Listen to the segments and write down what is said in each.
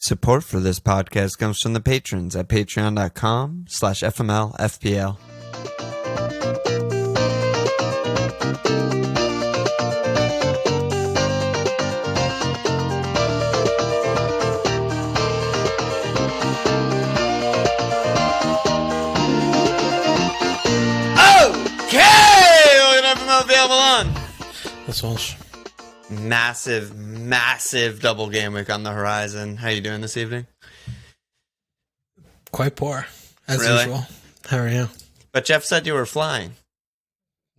Support for this podcast comes from the patrons at patreon.com/FMLFPL. Okay! Welcome to FML Available on. That's Walsh. Massive double game week on the horizon. How you doing this evening? Quite poor, as Really? usual. How are you? But Jeff said you were flying.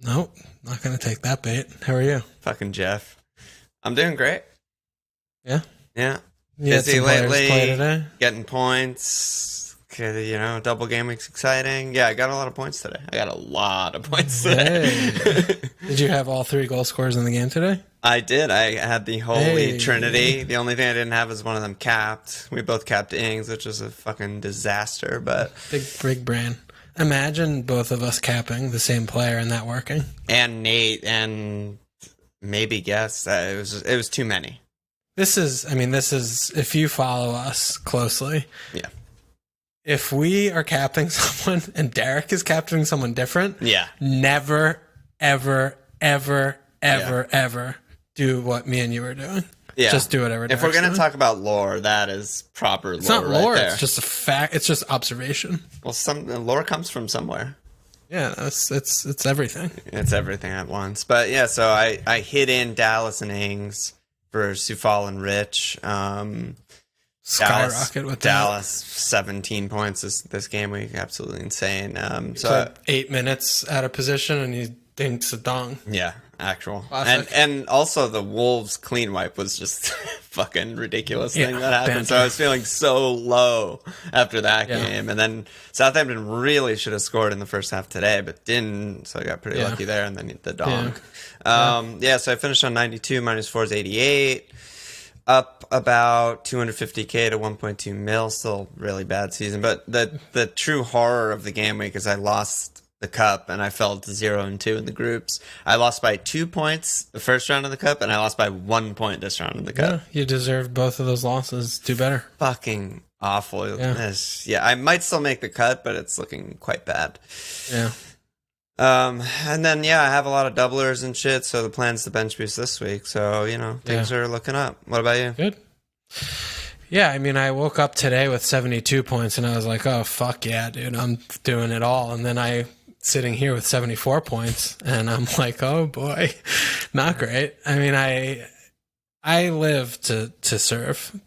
Nope, not going to take that bait. How are you? Fucking Jeff. I'm doing great. Yeah? Yeah. You had Busy some players lately. play today? Getting points. Okay, you know, double game week's exciting. Yeah, I got a lot of points today. Hey. Did you have all three goal scorers in the game today? I did. I had the holy Hey. trinity. The only thing I didn't have is one of them capped. We both capped Ings, which was a fucking disaster, but... Big brain. Imagine both of us capping the same player and that working. And Nate and maybe Guess. It was too many. This is, if you follow us closely. Yeah. If we are captaining someone and Derek is captaining someone different. Yeah. Never, ever do what me and you are doing. Yeah. Just do whatever. If we're going to talk about lore, that is proper lore. It's not lore. Right there. It's just a fact. It's just observation. Well, some lore comes from somewhere. Yeah, it's everything. It's everything at once. But yeah, so I hit in Dallas and Ings for Sufal and Rich. Skyrocket with Dallas 17 points this game week. Absolutely insane. So 8 minutes out of position and he dinks a dong. yeah, actual. Classic. And also the Wolves clean wipe was just fucking ridiculous thing that happened. banter. So I was feeling so low after that Yeah. game. And then Southampton really should have scored in the first half today, but didn't. So I got pretty lucky there. And then the dong. So I finished on 92. Minus 4 is 88. Up about 250k to 1.2 mil. Still really bad season. But the true horror of the game week is I lost the cup and I fell to 0-2 in the groups. I lost by 2 points the first round of the cup, and I lost by 1 point this round of the cup. Yeah, you deserve both of those losses. Do better. Fucking awful. Yeah, I might still make the cut, but it's looking quite bad. Yeah. And then I have a lot of doublers and shit, so the plan's to bench boost this week. So, things are looking up. What about you? Good. Yeah, I woke up today with 72 points and I was like, oh, fuck yeah, dude, I'm doing it all. And then I sitting here with 74 points and I'm like, oh boy, not great. I live to serve,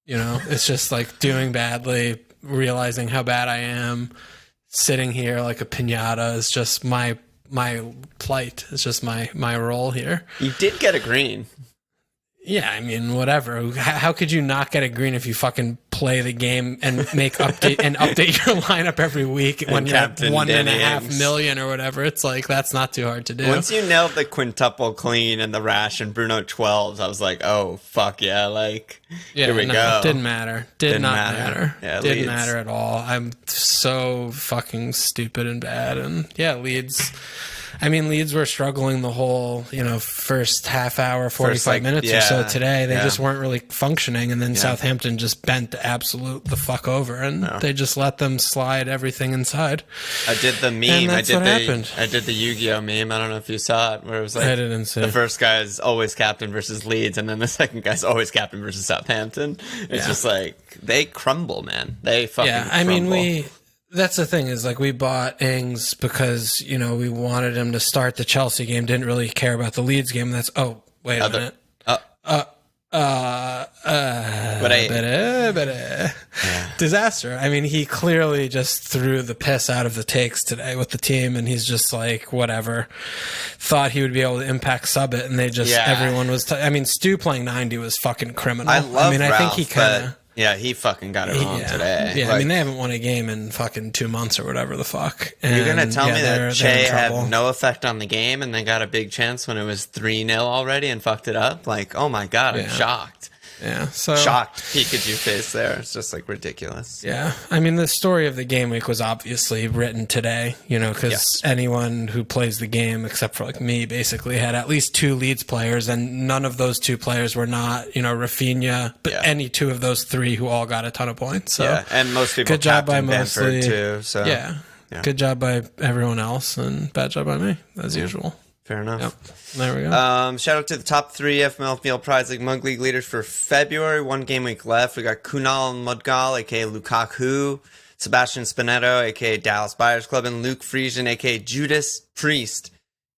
it's just like doing badly, realizing how bad I am, sitting here like a piñata is just my plight. It's just my role here. You did get a green. Yeah, whatever. How could you not get a green if you fucking play the game and update your lineup every week when you're at 1.5 million or whatever? It's like, that's not too hard to do. Once you nailed the quintuple clean and the rash and Bruno 12s, I was like, oh, fuck yeah. Here we go. It didn't matter. Did not matter. Yeah, didn't matter at all. I'm so fucking stupid and bad. And yeah, Leeds were struggling the whole, first half hour, 45 minutes or so today. They just weren't really functioning. And then Southampton just bent the fuck over. And they just let them slide everything inside. I did the meme. And that's what happened. I did the Yu-Gi-Oh meme. I don't know if you saw it, where it was like I didn't see. The first guy's always captain versus Leeds, and then the second guy's always captain versus Southampton. It's just like, they crumble, man. They fucking crumble. That's the thing is, we bought Ings because, we wanted him to start the Chelsea game, didn't really care about the Leeds game. That's, wait a minute. Disaster. He clearly just threw the piss out of the takes today with the team, and he's just like, whatever. Thought he would be able to impact sub it, and everyone was, Stu playing 90 was fucking criminal. I love Ralph, I think he kind of... Yeah, he fucking got it wrong today. Yeah, they haven't won a game in fucking 2 months or whatever the fuck. And you're going to tell me that Che had no effect on the game and they got a big chance when it was 3-0 already and fucked it up? Oh my God, I'm shocked. Yeah, so shocked Pikachu face there. It's just like ridiculous. Yeah, I mean, the story of the game week was obviously written today, because anyone who plays the game, except for like me, basically had at least 2 Leeds players, and none of those 2 players were not, Rafinha, but any 2 of those 3 who all got a ton of points. So and most people good job by Bamford mostly too. So yeah, good job by everyone else, and bad job by me as usual. Fair enough. Yep. There we go. Shout out to the top 3 FMLFPL Prize League Mug League leaders for February. 1 game week left. We got Kunal Mudgal, aka Lukaku, Sebastian Spinetto, aka Dallas Buyers Club, and Luke Friesian, aka Judas Priest.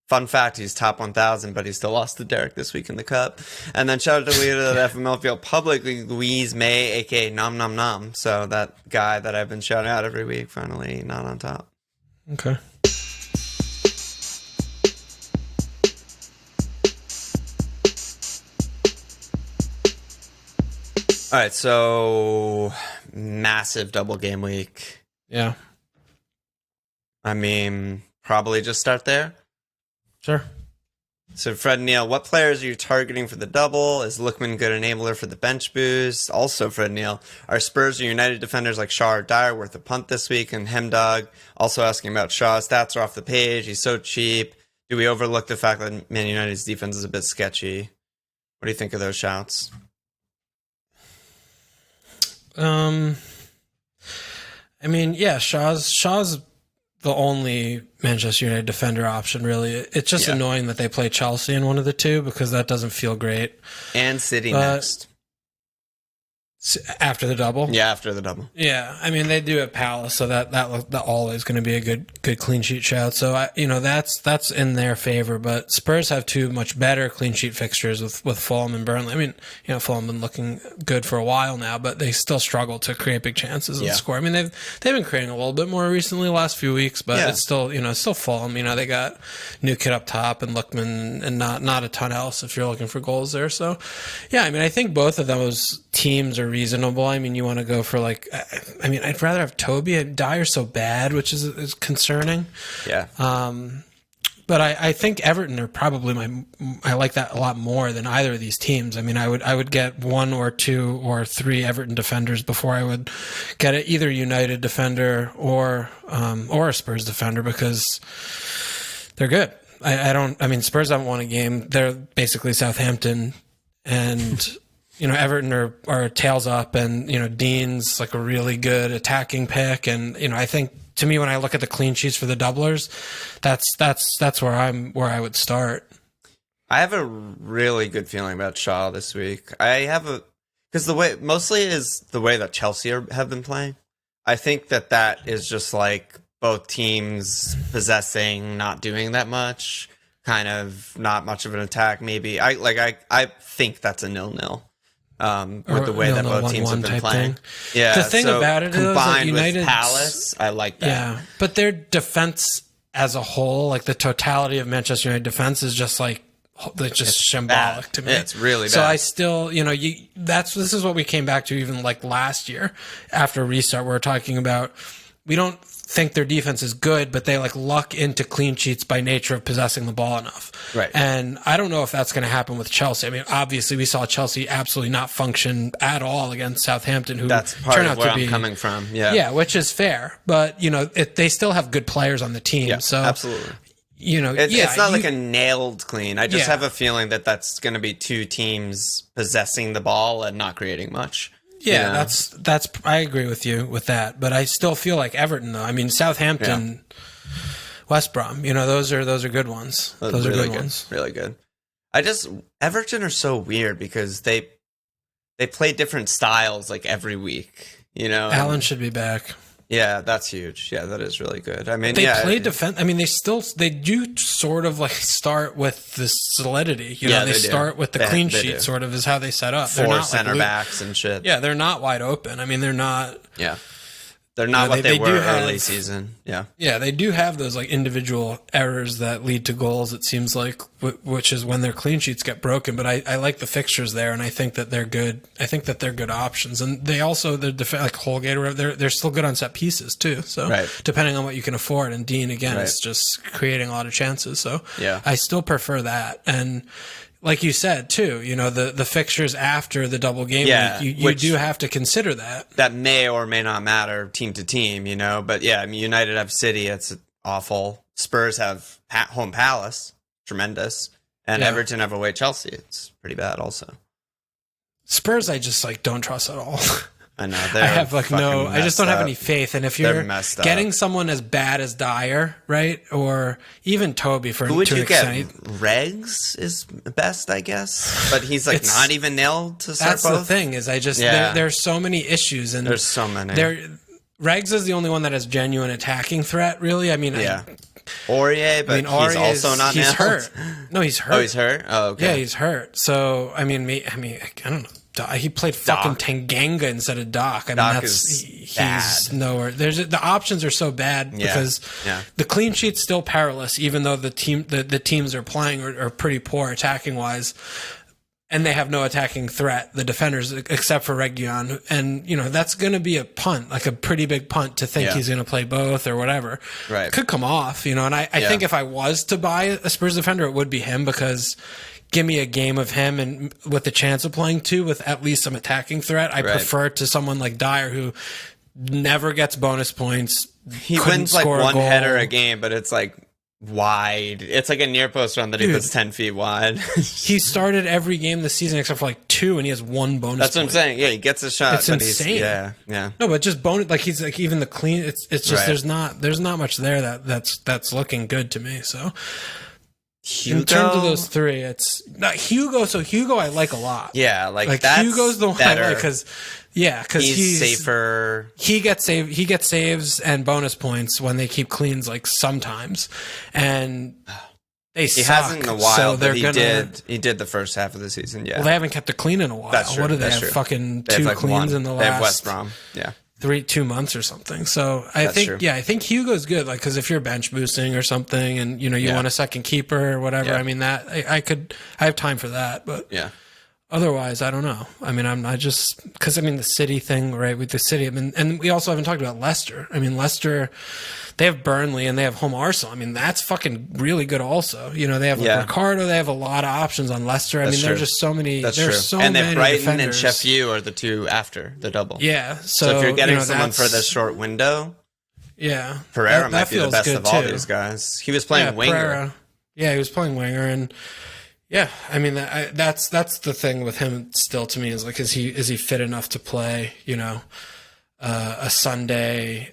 Fun fact, he's top 1,000, but he still lost to Derek this week in the cup. And then shout out to leader of the FMLFPL Public League, Louise May, aka Nom Nom Nom. So that guy that I've been shouting out every week, finally not on top. Okay. All right, so massive double game week. Yeah. I mean, probably just start there. Sure. So, Fred Neal, what players are you targeting for the double? Is Lookman good enabler for the bench boost? Also, Fred Neal, are Spurs or United defenders like Shaw or Dyer worth a punt this week? And Hemdog, also asking about Shaw. Stats are off the page. He's so cheap. Do we overlook the fact that Man United's defense is a bit sketchy? What do you think of those shouts? I mean, yeah, Shaw's the only Manchester United defender option, really. It's just annoying that they play Chelsea in one of the 2 because that doesn't feel great. And City next. After the double? Yeah, after the double. Yeah, I mean, they do have Palace, so that always going to be a good clean sheet shout. So, that's in their favor. But Spurs have 2 much better clean sheet fixtures with Fulham and Burnley. I mean, Fulham been looking good for a while now, but they still struggle to create big chances and score. I mean, they've been creating a little bit more recently the last few weeks, but it's still, it's still Fulham. They got new kid up top and Lookman and not a ton else if you're looking for goals there. So, yeah, I mean, I think both of those teams are reasonable. I mean, you want to go for I'd rather have Toby. Dyer's so bad, which is concerning. Yeah. But I think Everton are probably I like that a lot more than either of these teams. I mean, I would get 1 or 2 or 3 Everton defenders before I would get either United defender or a Spurs defender because they're good. Spurs haven't won a game. They're basically Southampton and Everton are tails up, and Dean's like a really good attacking pick, and I think to me when I look at the clean sheets for the doublers, that's where I would start. I have a really good feeling about Shaw this week. Because the way mostly is the way that Chelsea have been playing. I think that is just like both teams possessing, not doing that much, kind of not much of an attack. Maybe I think that's a 0-0. With the way that both teams have been playing. Thing. Yeah. The thing about it is that United with Palace, I like that. Yeah. But their defense as a whole, like the totality of Manchester United defense is just like it's shambolic bad. To me. It's really bad. So I still, this is what we came back to even like last year after restart. We were talking about we don't think their defense is good, but they like luck into clean sheets by nature of possessing the ball enough. Right. And I don't know if that's going to happen with Chelsea. I mean, obviously we saw Chelsea absolutely not function at all against Southampton, who that's part turned of out where to be I'm coming from. Yeah. Yeah, which is fair, but they still have good players on the team. Yeah, so absolutely. It's not like a nailed clean. I just have a feeling that's going to be 2 teams possessing the ball and not creating much. Yeah, that's. I agree with you with that, but I still feel like Everton, though. I mean, Southampton, West Brom. Those are good ones. Those are really good ones. Really good. Everton are so weird because they play different styles like every week. Allen should be back. Yeah, that's huge. Yeah, that is really good. I mean, they play defense. I mean, they do sort of like start with the solidity. They start with the clean sheet. Sort of is how they set up. 4 center backs and shit. Yeah, they're not wide open. I mean, they're not. Yeah. They're not what they were early season. Yeah. Yeah, they do have those like individual errors that lead to goals, it seems like, which is when their clean sheets get broken. But I like the fixtures there, and I think that they're good. I think that they're good options. And they also, like Holgate or whatever, they're still good on set pieces too. So depending on what you can afford. And Dean, again, is just creating a lot of chances. So I still prefer that. And like you said too, the fixtures after the double game week, you do have to consider that. That may or may not matter team to team, But yeah, I mean, United have City, it's awful. Spurs have home Palace, tremendous, and Everton have away Chelsea. It's pretty bad, also. Spurs, I just don't trust at all. I know. I have I just don't have any faith. And if you're getting someone as bad as Dyer, right, or even Toby who would you get? Regs is best, I guess, but he's not even nailed to start. That's both. The thing is, there's so many issues, and there's so many. Regs is the only one that has genuine attacking threat. Really, I mean, Aurier, but he's also not nailed. He's hurt. No, he's hurt. Oh, he's hurt. Oh, okay. Yeah, he's hurt. So I mean, I don't know. He played fucking Tanganga instead of Doc. I mean, he's bad. Nowhere. The options are so bad because the clean sheet's still perilous, even though the teams are playing are pretty poor attacking wise, and they have no attacking threat. The defenders, except for Reguilon, and that's going to be a punt, like a pretty big punt to think he's going to play both or whatever. Right, could come off, and I think if I was to buy a Spurs defender, it would be him because. Give me a game of him and with the chance of playing two with at least some attacking threat. I prefer to someone like Dyer who never gets bonus points. He wins one header a game, but it's wide. It's like a near post run that he puts 10 feet wide. He started every game this season except for 2, and he has 1 bonus. That's what I'm saying. Yeah, he gets a shot. It's insane. Yeah. No, but just bonus. He's even the clean. It's just there's not much there that's looking good to me. So. Hugo? In terms of those three, it's not Hugo. So Hugo, I like a lot. Yeah, that's Hugo's the one I like because he's safer. He gets saves and bonus points when they keep cleans. Sometimes, and he hasn't in a while. So he did the first half of the season. Yeah, well, they haven't kept a clean in a while. That's true. What do they have? True. Fucking 2 cleans in the last. They have West Brom. Yeah. 2 months or something. So I think Hugo's good. Because if you're bench boosting or something, and you want a second keeper or whatever, I mean that I have time for that. But otherwise, I don't know. I mean, because the City thing, right? With the City, and we also haven't talked about Leicester. I mean, Leicester, they have Burnley and they have home Arsenal. I mean, that's fucking really good. Also, they have Ricardo. They have a lot of options on Leicester. There's just so many. That's there's true. so and many Brighton defenders. and Sheffield are the 2 after the double. Yeah. So if you're getting someone for the short window, Pereira might be the best of all these guys. He was playing winger. Pereira. Yeah, he was playing winger, and I mean that's the thing with him still to me is is he fit enough to play? A Sunday,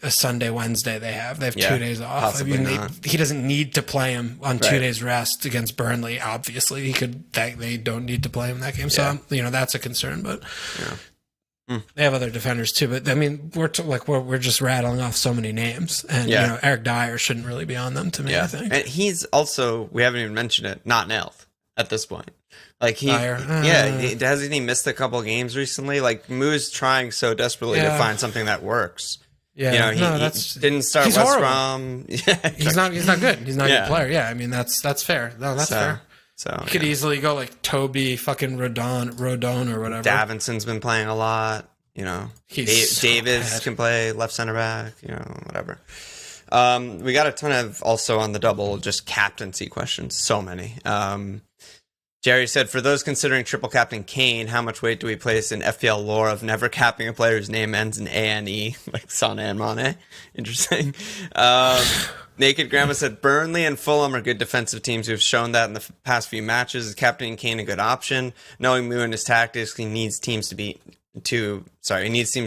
Wednesday. They have 2 days off. He doesn't need to play him on 2 days rest against Burnley. Obviously, they don't need to play him that game. So that's a concern. But they have other defenders too. But I mean, we're just rattling off so many names, and Eric Dyer shouldn't really be on them to me. I think, and he's also, we haven't even mentioned it, not nailed at this point. Hasn't he missed a couple games recently? Moo's trying so desperately to find something that works. Yeah, he didn't start West Brom. He's not good. He's not a good player. Yeah, I mean that's fair. No, that's fair. So he could easily go Toby, fucking Rodon or whatever. Davinson's been playing a lot. Davis can play left center back. Whatever. We got a ton of also on the double just captaincy questions. So many. Jerry said, for those considering triple captain Kane, how much weight do we place in FPL lore of never capping a player whose name ends in A-N-E, like Sané and Mane? Interesting. Naked Grandma said, Burnley and Fulham are good defensive teams who have shown that in the past few matches. Is captaining Kane a good option? Knowing Moo and his tactics, he needs teams to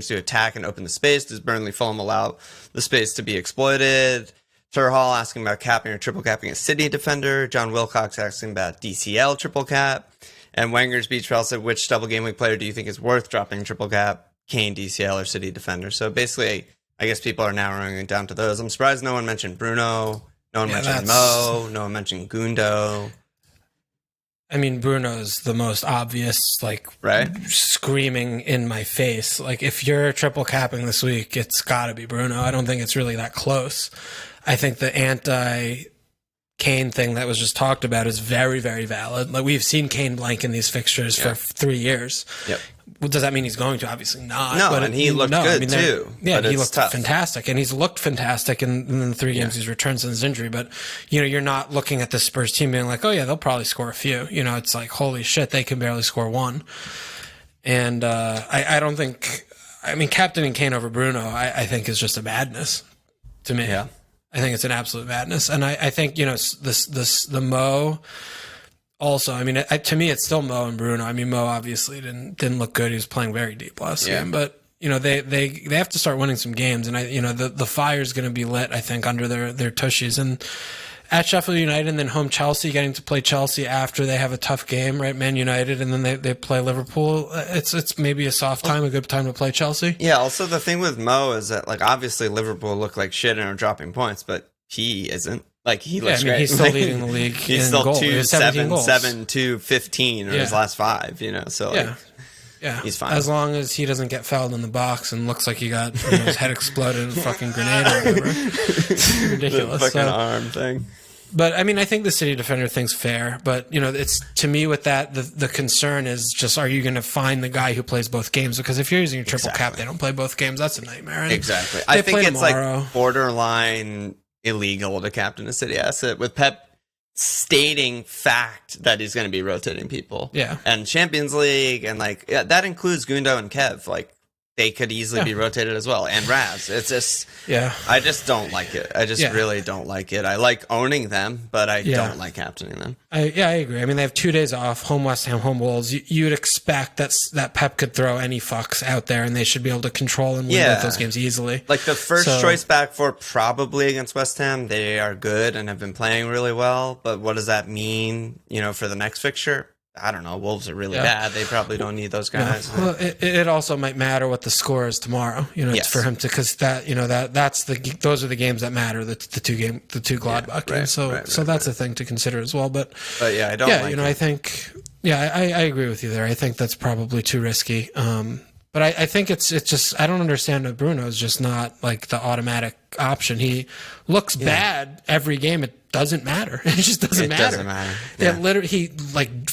attack and open the space. Does Burnley Fulham allow the space to be exploited? Tur Hall asking about capping or triple capping a City defender. John Wilcox asking about DCL triple cap. And Wenger's Beach Trail said, which double game week player do you think is worth dropping triple cap? Kane, DCL, or City defender? So basically, I guess people are narrowing it down to those. I'm surprised no one mentioned Bruno. No one mentioned Mo. No one mentioned Gundo. I mean, Bruno's the most obvious, screaming in my face. If you're triple capping this week, it's got to be Bruno. I don't think it's really that close. I think the anti-Kane thing that was just talked about is very, very valid. We've seen Kane blank in these fixtures for 3 years. Yep. Well, does that mean he's going to? Obviously not. No, but and he looked good too. Yeah, but he looked fantastic, and he's looked fantastic in the 3 games he's returned since his injury. But you're not looking at the Spurs team being like, oh yeah, they'll probably score a few. It's like, holy shit, they can barely score one. And I don't think. I mean, captaining Kane over Bruno, I think is just a madness to me. Yeah. I think it's an absolute madness, and I think the Mo. Also, I mean, to me, it's still Mo and Bruno. I mean, Mo obviously didn't look good. He was playing very deep last game, but they have to start winning some games, and the fire is going to be lit, I think, under their tushies. And at Sheffield United, and then home Chelsea, getting to play Chelsea after they have a tough game, right? Man United, and then they play Liverpool. It's maybe a soft time, a good time to play Chelsea. Yeah. Also, the thing with Mo is that, like, obviously Liverpool look like shit and are dropping points, but he isn't. Like, he looks great. He's still leading the league. He's in still 2-7, 2-15 in his last 5. So he's fine as long as he doesn't get fouled in the box and looks like he got his head exploded in a fucking grenade or whatever. It's ridiculous. The fucking arm thing. But I mean, I think the City Defender thing's fair. But it's, to me, with that, the concern is just, are you going to find the guy who plays both games? Because if you're using your triple cap, they don't play both games. That's a nightmare. And exactly. I think it's like borderline illegal to captain a City asset with Pep stating fact that he's going to be rotating people. Yeah. And Champions League and that includes Gundo and Kev. Like, they could easily be rotated as well. And Raz. It's just, I just don't like it. I just really don't like it. I like owning them, but I don't like captaining them. I agree. I mean, they have 2 days off, home West Ham, home Wolves. You'd expect that Pep could throw any fucks out there, and they should be able to control and win both those games easily. Like, the first choice back four probably against West Ham, they are good and have been playing really well. But what does that mean, for the next fixture? I don't know. Wolves are really bad. They probably don't need those guys. Well, it also might matter what the score is tomorrow. It's for him to, because those are the games that matter. The two Gladbach games. So that's a thing to consider as well. But yeah, I don't. Yeah, I think. Yeah, I agree with you there. I think that's probably too risky. But I think it's just, I don't understand that Bruno is just not like the automatic option. He looks bad every game. It doesn't matter. It just doesn't matter. It doesn't matter. Yeah. Literally, he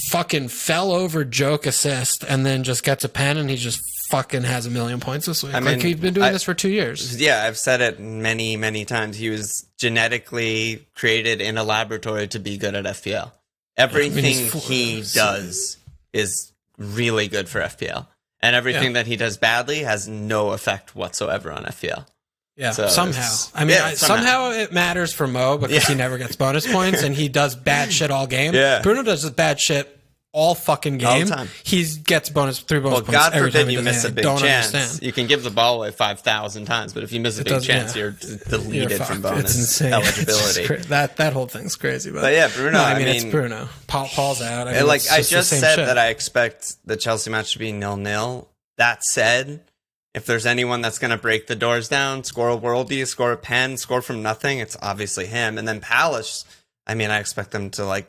fucking fell over, joke assist, and then just gets a pen, and he just fucking has 1,000,000 points this week. I mean, he's been doing this for 2 years. Yeah, I've said it many, many times. He was genetically created in a laboratory to be good at FPL. Everything he does is really good for FPL. And everything that he does badly has no effect whatsoever on FPL. Yeah, so somehow. I mean, somehow it matters for Mo because he never gets bonus points and he does bad shit all game. Yeah. Bruno does this bad shit all fucking game. All the time. He gets 3 bonus points God every forbid time you miss a big chance. Understand. You can give the ball away 5,000 times, but if you miss a big chance, you're deleted from bonus eligibility. That whole thing's crazy. But yeah, Bruno. No, I mean, it's Bruno. Paul's out. I just said that I expect the Chelsea match to be 0-0. That said, if there's anyone that's going to break the doors down, score a worldie, score a pen, score from nothing, it's obviously him. And then Palace, I mean, I expect them to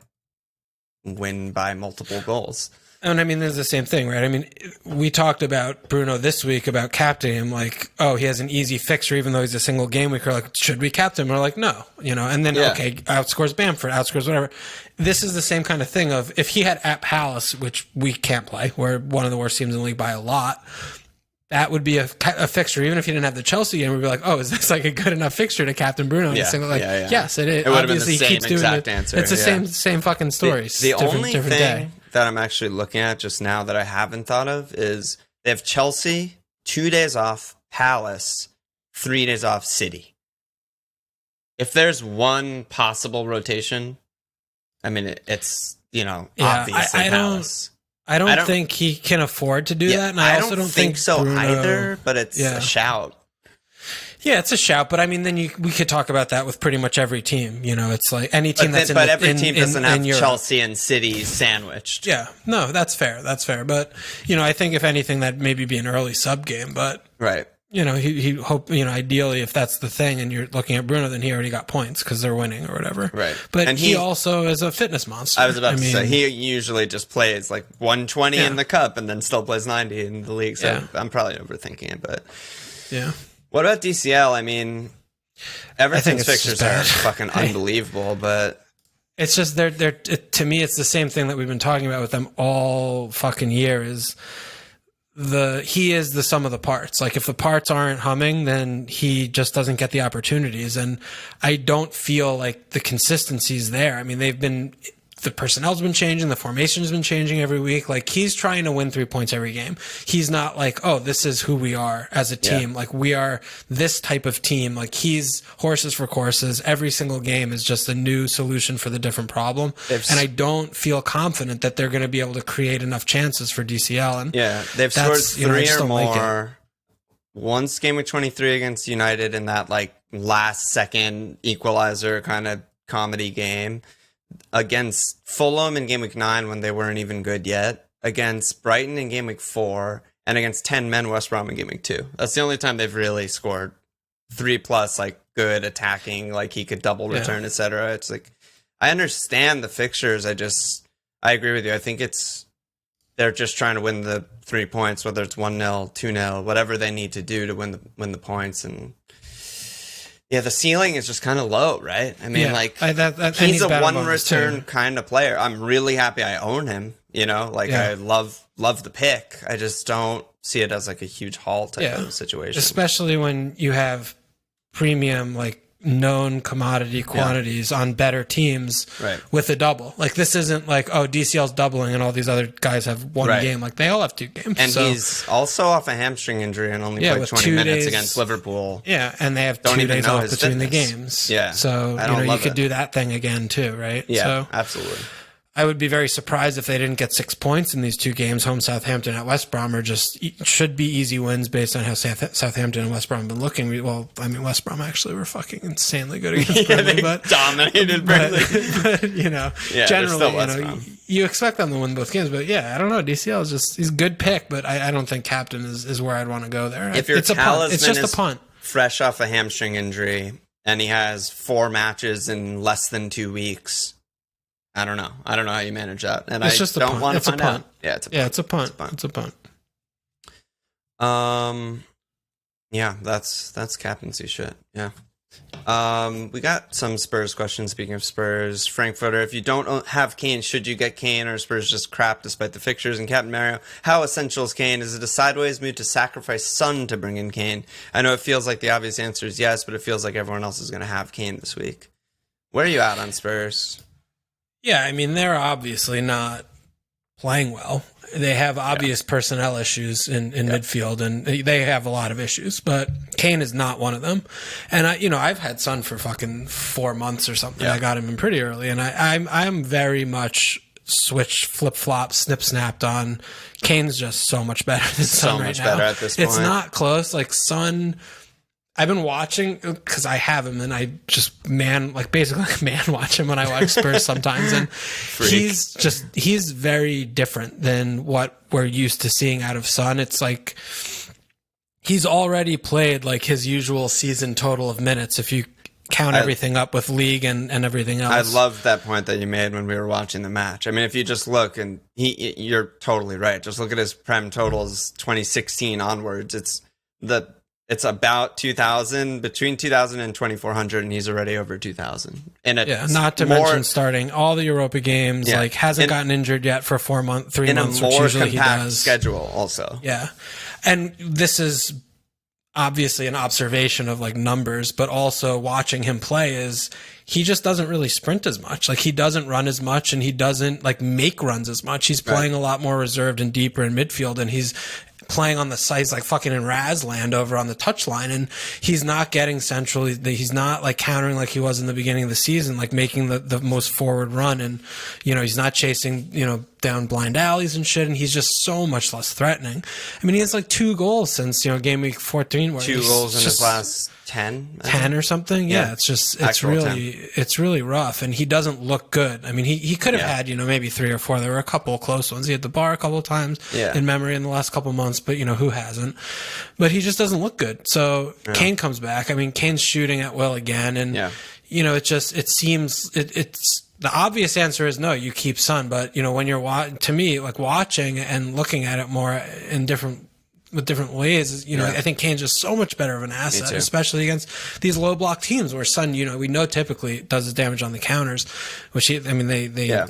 win by multiple goals. And I mean, there's the same thing, right? I mean, we talked about Bruno this week about captaining him, he has an easy fixture, even though he's a single game week. We're like, should we captain him? We're like, no, and then, outscores Bamford, outscores whatever. This is the same kind of thing of if he had at Palace, which we can't play, we're one of the worst teams in the league by a lot. That would be a fixture. Even if he didn't have the Chelsea game, we'd be like, oh, is this a good enough fixture to captain Bruno? Yes, it is. It would have been the same exact answer. It's the same fucking story. The only thing that I'm actually looking at just now that I haven't thought of is they have Chelsea, 2 days off, Palace, 3 days off, City. If there's one possible rotation, I mean, it's, obviously Palace. I don't think he can afford to do that, and I also don't think so Bruno, either. But it's a shout. Yeah, it's a shout. But I mean, then we could talk about that with pretty much every team. It's like any team but every team doesn't have Chelsea and City sandwiched. Yeah, no, that's fair. That's fair. But I think if anything, that maybe be an early sub game. But right. He hope, ideally, if that's the thing and you're looking at Bruno, then he already got points because they're winning or whatever. Right. But and he also is a fitness monster. I was about to say, he usually just plays 120 in the cup and then still plays 90 in the league. So I'm probably overthinking it, but yeah. What about DCL? I mean, Everton's fixtures are fucking unbelievable, but it's just, to me, it's the same thing that we've been talking about with them all fucking year is he is the sum of the parts. Like if the parts aren't humming, then he just doesn't get the opportunities. And I don't feel like the consistency's there. I mean, the personnel's been changing, the formation's been changing every week. Like he's trying to win 3 points every game. He's not like, oh, this is who we are as a team. Yeah. Like we are this type of team. Like he's horses for courses. Every single game is just a new solution for the different problem. And I don't feel confident that they're going to be able to create enough chances for DCL. And they've scored 3 or more. Once game week 23 against United in that like last second equalizer kind of comedy game. Against Fulham in game week 9 when they weren't even good yet, against Brighton in game week 4, and against 10 men West Brom in game week 2. That's the only time they've really scored 3+ like good attacking, like he could double return, etc. It's like I understand the fixtures. I agree with you. I think they're just trying to win the 3 points, whether it's 1-0, 2-0, whatever they need to do to win the points. And yeah, the ceiling is just kind of low, right? I mean, he's a one return kind of player. I'm really happy I own him, I love the pick. I just don't see it as like a huge haul type of situation. Especially when you have premium, like known commodity quantities on better teams with a double. Like this isn't like, oh, DCL's doubling and all these other guys have one game. Like they all have 2 games. And he's also off a hamstring injury and only played 20 minutes against Liverpool. Yeah, and they have 2 days off between the games. Yeah. So, you could do that thing again too, right? Yeah, so, absolutely. I would be very surprised if they didn't get 6 points in these 2 games. Home Southampton at West Brom should be easy wins based on how Southampton and West Brom have been looking. Well, I mean, West Brom actually were fucking insanely good against Burnley, but dominated Burnley. But generally, you expect them to win both games. But yeah, I don't know. DCL is he's a good pick, but I don't think captain is where I'd want to go there. If your talisman it's just a punt. Fresh off a hamstring injury and he has 4 matches in less than 2 weeks. I don't know how you manage that, and it's just don't want to find out. Yeah, it's a punt. It's a punt. Yeah, that's captaincy shit. Yeah. We got some Spurs questions. Speaking of Spurs, Frankfurter, if you don't have Kane, should you get Kane, or Spurs just crap despite the fixtures? And Captain Mario, how essential is Kane? Is it a sideways move to sacrifice Son to bring in Kane? I know it feels like the obvious answer is yes, but it feels like everyone else is going to have Kane this week. Where are you at on Spurs? Yeah, I mean, they're obviously not playing well. They have obvious personnel issues in midfield, and they have a lot of issues, but Kane is not one of them. And I've had Son for fucking 4 months or something. I got him in pretty early, and I'm very much flip-flop, snip-snapped on Kane's just so much better than Son right now. So much better at this point. It's not close. Like Son, I've been watching because I have him, and I just basically man watch him when I watch Spurs sometimes, and he's very different than what we're used to seeing out of Son. It's like he's already played like his usual season total of minutes if you count everything up with league and everything else. I love that point that you made when we were watching the match. I mean, if you just look, and you're totally right. Just look at his Prem totals 2016 onwards. It's about 2,000, between 2,000 and 2,400, and he's already over 2,000. Not to mention starting all the Europa games, hasn't gotten injured yet for 3 months, in a more which usually compact he does. Schedule also. Yeah. And this is obviously an observation of like numbers, but also watching him play is he just doesn't really sprint as much. Like he doesn't run as much, and he doesn't like make runs as much. He's playing a lot more reserved and deeper in midfield, and he's playing on the sides like fucking in Razland over on the touchline, and he's not getting central. He's not like countering like he was in the beginning of the season, like making the most forward run, and he's not chasing down blind alleys and shit, and he's just so much less threatening. I mean, he has like 2 goals since game week 14, where 2 goals in his last 10 or something. Yeah, it's really rough, and he doesn't look good. I mean, he could have had maybe 3 or 4. There were a couple of close ones. He hit the bar a couple of times in memory in the last couple of months, but who hasn't? But he just doesn't look good. So Kane comes back. I mean, Kane's shooting at will again, and it seems it's the obvious answer is no, you keep Son. But when you're to me, like watching and looking at it more in different with different ways. You know, I think Kane's just so much better of an asset, especially against these low block teams where Son, you know, we know typically does his damage on the counters, which they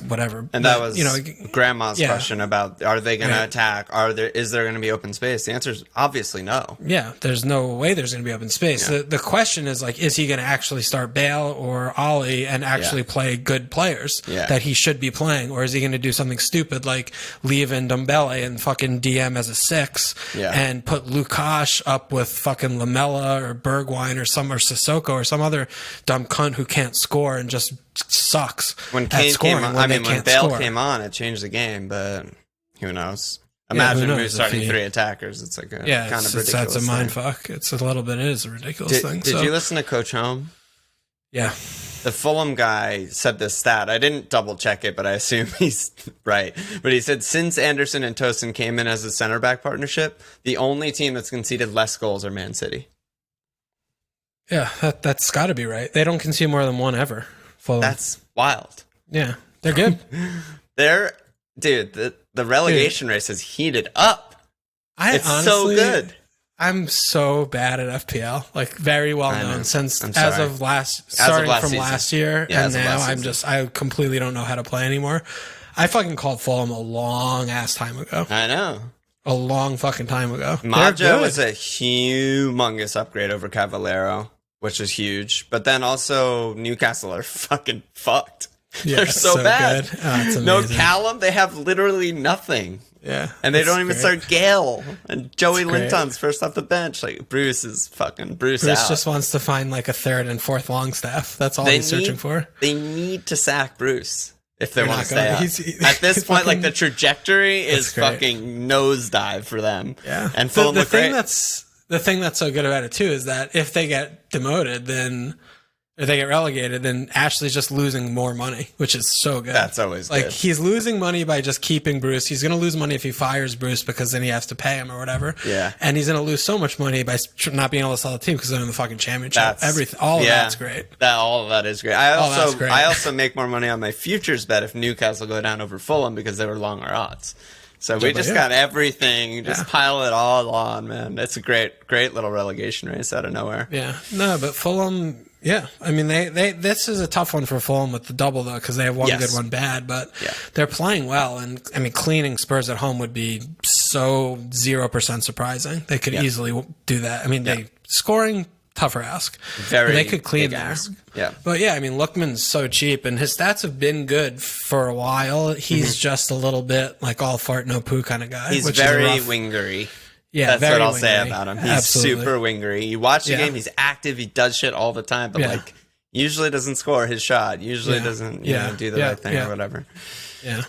whatever. And that was, you know, Grandma's question about, are they going to attack? Is there going to be open space? The answer is obviously no. Yeah, there's no way there's going to be open space. Yeah. The question is, like, is he going to actually start Bale or Ollie and actually play good players that he should be playing? Or is he going to do something stupid like leave in Ndombele and fucking DM as a 6 and put Lukash up with fucking Lamella or Bergwijn or Sissoko or some other dumb cunt who can't score and just sucks when Kane came on? I mean, when Bale came on, it changed the game, but who knows? Imagine who's starting 3 attackers. It's like a kind of ridiculous that's a mind fuck. It's a little bit. It is a ridiculous thing. Did you listen to Coach Home? Yeah. The Fulham guy said this stat. I didn't double check it, but I assume he's right. But he said since Anderson and Tosin came in as a center back partnership, the only team that's conceded less goals are Man City. Yeah, that's got to be right. They don't concede more than one ever. Fulham. That's wild. Yeah, they're good. The relegation race has heated up. It's honestly, so good. I'm so bad at FPL, like very well known starting from last year, and now I completely don't know how to play anymore. I fucking called Fulham a long ass time ago. I know. A long fucking time ago. Maggio was a humongous upgrade over Cavallero, which is huge. But then also Newcastle are fucking fucked. Yeah, they're so bad. Oh, no Callum, they have literally nothing. Yeah. And they don't even start Gale. And Joey Linton's first off the bench. Like, Bruce Bruce just wants to find like a third and fourth long staff. That's all he's searching for. They need to sack Bruce if they want to stay up. At this point, like, the trajectory is fucking nosedive for them. Yeah. And Fulham look great. The thing that's so good about it, too, is that if they get demoted, if they get relegated, then Ashley's just losing more money, which is so good. That's always good. Like, he's losing money by just keeping Bruce. He's going to lose money if he fires Bruce because then he has to pay him or whatever. Yeah. And he's going to lose so much money by not being able to sell the team because they're in the fucking championship. All of that's great. All of that is great. I also make more money on my futures bet if Newcastle go down over Fulham because they were longer odds. So we just got everything, just pile it all on, man. It's a great little relegation race out of nowhere. Yeah. No, but Fulham... Yeah, I mean, this is a tough one for Fulham with the double, though, because they have one good, one bad, but they're playing well. And, I mean, cleaning Spurs at home would be so 0% surprising. They could easily do that. I mean, they scoring, tougher ask. They could clean there. Yeah. But, yeah, I mean, Lookman's so cheap, and his stats have been good for a while. He's just a little bit like all fart, no poo kind of guy. He's very wingery. Yeah, that's what I'll say about him. He's super wingery. You watch the game, he's active, he does shit all the time, but like usually doesn't score his shot. Usually doesn't do the right thing or whatever. Yeah.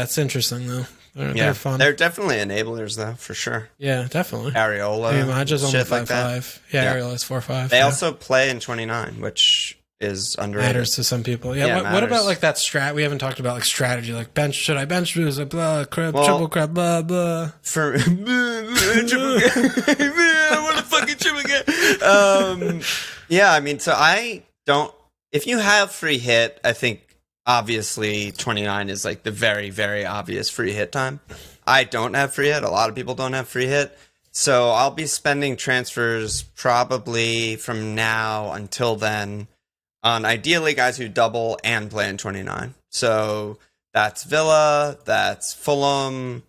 It's interesting though. They're fun. They're definitely enablers though, for sure. Yeah, definitely. Areola. I mean, Maja's only 5'5". Yeah, Areola's 4'5". They also play in 29, which is underrated. Matters to some people. Yeah. What about like that strat? We haven't talked about like strategy, like bench. Should I bench Bruce? Blah, triple crab, blah blah. For triple I want to fucking triple again. Yeah, I mean, so I don't. If you have free hit, I think obviously 29 is like the very, very obvious free hit time. I don't have free hit. A lot of people don't have free hit. So I'll be spending transfers probably from now until then on ideally guys who double and play in 29. So that's Villa, that's Fulham,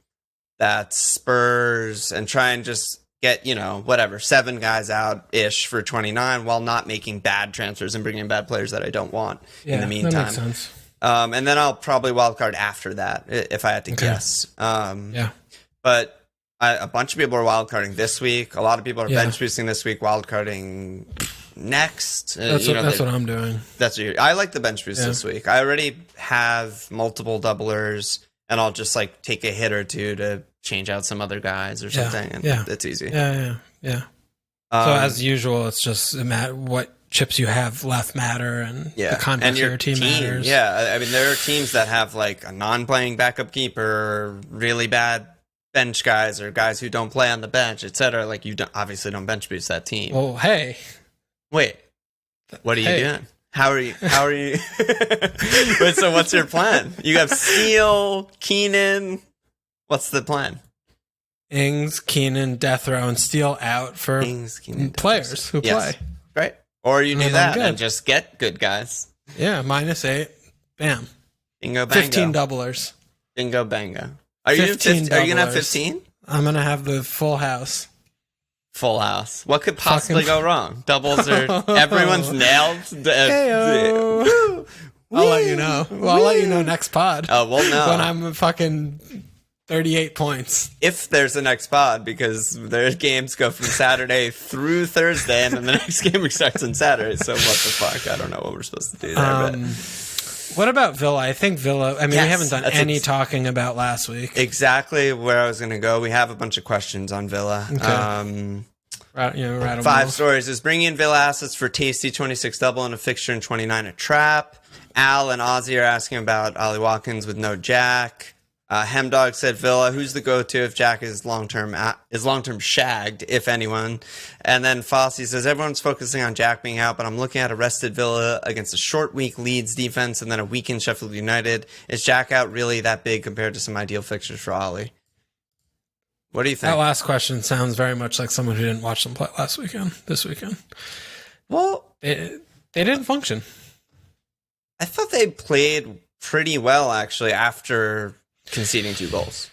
that's Spurs, and try and just get, 7 guys out-ish for 29 while not making bad transfers and bringing in bad players that I don't want in the meantime. That makes sense. And then I'll probably wildcard after that, if I had to guess. But a bunch of people are wildcarding this week. A lot of people are bench boosting this week, wildcarding next. That's what I'm doing. I like the bench boost this week. I already have multiple doublers, and I'll just like take a hit or two to change out some other guys or something. And it's easy. Yeah. So as usual, it's just what chips you have left matter, and the context of your team matters. Yeah, I mean, there are teams that have like a non-playing backup keeper, really bad bench guys, or guys who don't play on the bench, etc. Like you obviously don't bench boost that team. Well, hey. Wait, what are you doing? How are you? Wait, so what's your plan? You have Seal, Keenan. What's the plan? Ings, Keenan, Death Row, and Steele out for players who play. Right. Or you do that and just get good guys. Yeah, -8. Bam. Bingo bango. 15 doublers. Bingo bango. Are you going to have 15? I'm going to have the full house. Full house. What could possibly go wrong? Doubles are... Everyone's nailed. I'll let you know. Well, I'll let you know next pod. Oh, we'll know. When I'm fucking 38 points. If there's a next pod, because their games go from Saturday through Thursday, and then the next game starts on Saturday. So what the fuck? I don't know what we're supposed to do there. But what about Villa? I think Villa... I mean, we haven't done any talking about last week. Exactly where I was going to go. We have a bunch of questions on Villa. Okay. 5 stories is bringing in Villa assets for tasty 26 double and a fixture in 29 a trap. Al and Ozzy are asking about Ollie Watkins with no Jack. Hemdog said Villa, who's the go-to if Jack is long-term shagged, if anyone. And then Fossey says everyone's focusing on Jack being out, but I'm looking at a rested Villa against a short week Leeds defense and then a weakened Sheffield United. Is Jack out really that big compared to some ideal fixtures for Ollie? What do you think? That last question sounds very much like someone who didn't watch them play this weekend. Well, they didn't function. I thought they played pretty well, actually, after conceding 2 goals.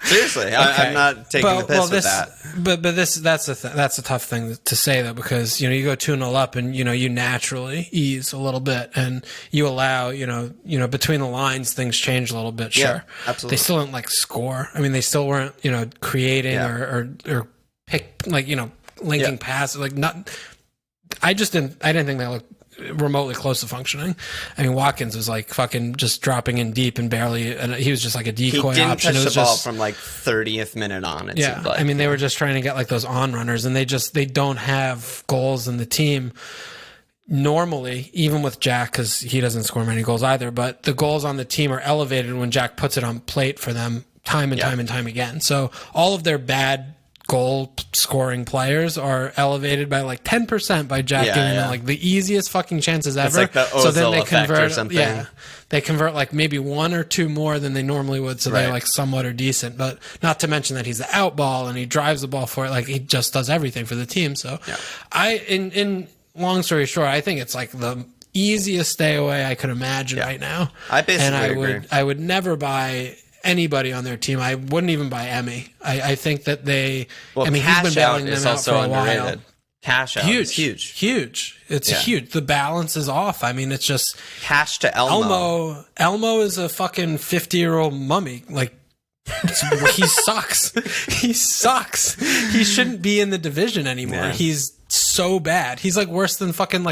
Seriously, okay. I'm not taking the piss with that. But that's a tough thing to say, though, because you go 2-0 up and you naturally ease a little bit and you allow between the lines things change a little bit. Sure, yeah, absolutely. They still didn't score. I mean, they still weren't creating or pick linking passes I didn't think they looked remotely close to functioning. I mean, Watkins was fucking just dropping in deep and barely, and he was just like a decoy he didn't option. touch It was the ball just, from 30th minute on. It seemed like. I mean, they were just trying to get those on runners, and they don't have goals in the team normally, even with Jack, because he doesn't score many goals either. But the goals on the team are elevated when Jack puts it on plate for them time and time again. So all of their bad goal scoring players are elevated by 10% by Jack giving them the easiest fucking chances ever. It's the Ozil so then they convert or something. Yeah, they convert maybe 1 or 2 more than they normally would, so they somewhat are decent. But not to mention that he's the out ball and he drives the ball for it. He just does everything for the team. So in long story short, I think it's the easiest stay away I could imagine right now. I basically agree. I would never buy anybody on their team. I wouldn't even buy Emmy. I think that they... Well, he's been bailing them out for a while. Cash out is huge. It's huge. The balance is off. I mean, it's just... Cash to Elmo. Elmo is a fucking 50-year-old mummy. He sucks. He sucks. He shouldn't be in the division anymore. Yeah. He's so bad. He's worse than fucking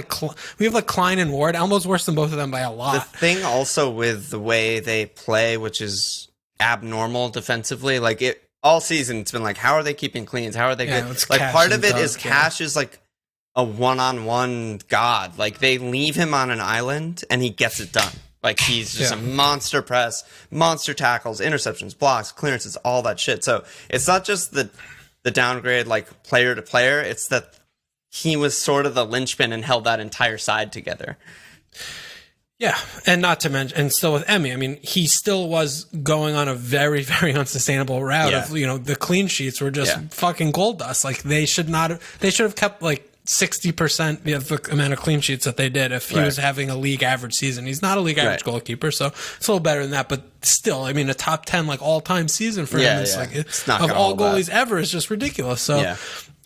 we have Klein and Ward. Elmo's worse than both of them by a lot. The thing also with the way they play, which is abnormal defensively, all season it's been how are they keeping cleans? How are they good? Part of it is Cash is a one-on-one god. They leave him on an island and he gets it done. He's just a monster press, monster tackles, interceptions, blocks, clearances, all that shit. So it's not just the downgrade player to player. It's that he was sort of the linchpin and held that entire side together. Yeah, and not to mention, and still with Emmy, I mean, he still was going on a very, very unsustainable route of, the clean sheets were just fucking gold dust. They should have kept 60% of the amount of clean sheets that they did if he was having a league average season. He's not a league average goalkeeper, so it's a little better than that, but still, I mean, a top 10 all-time season for him is it's not of all goalies ever is just ridiculous. So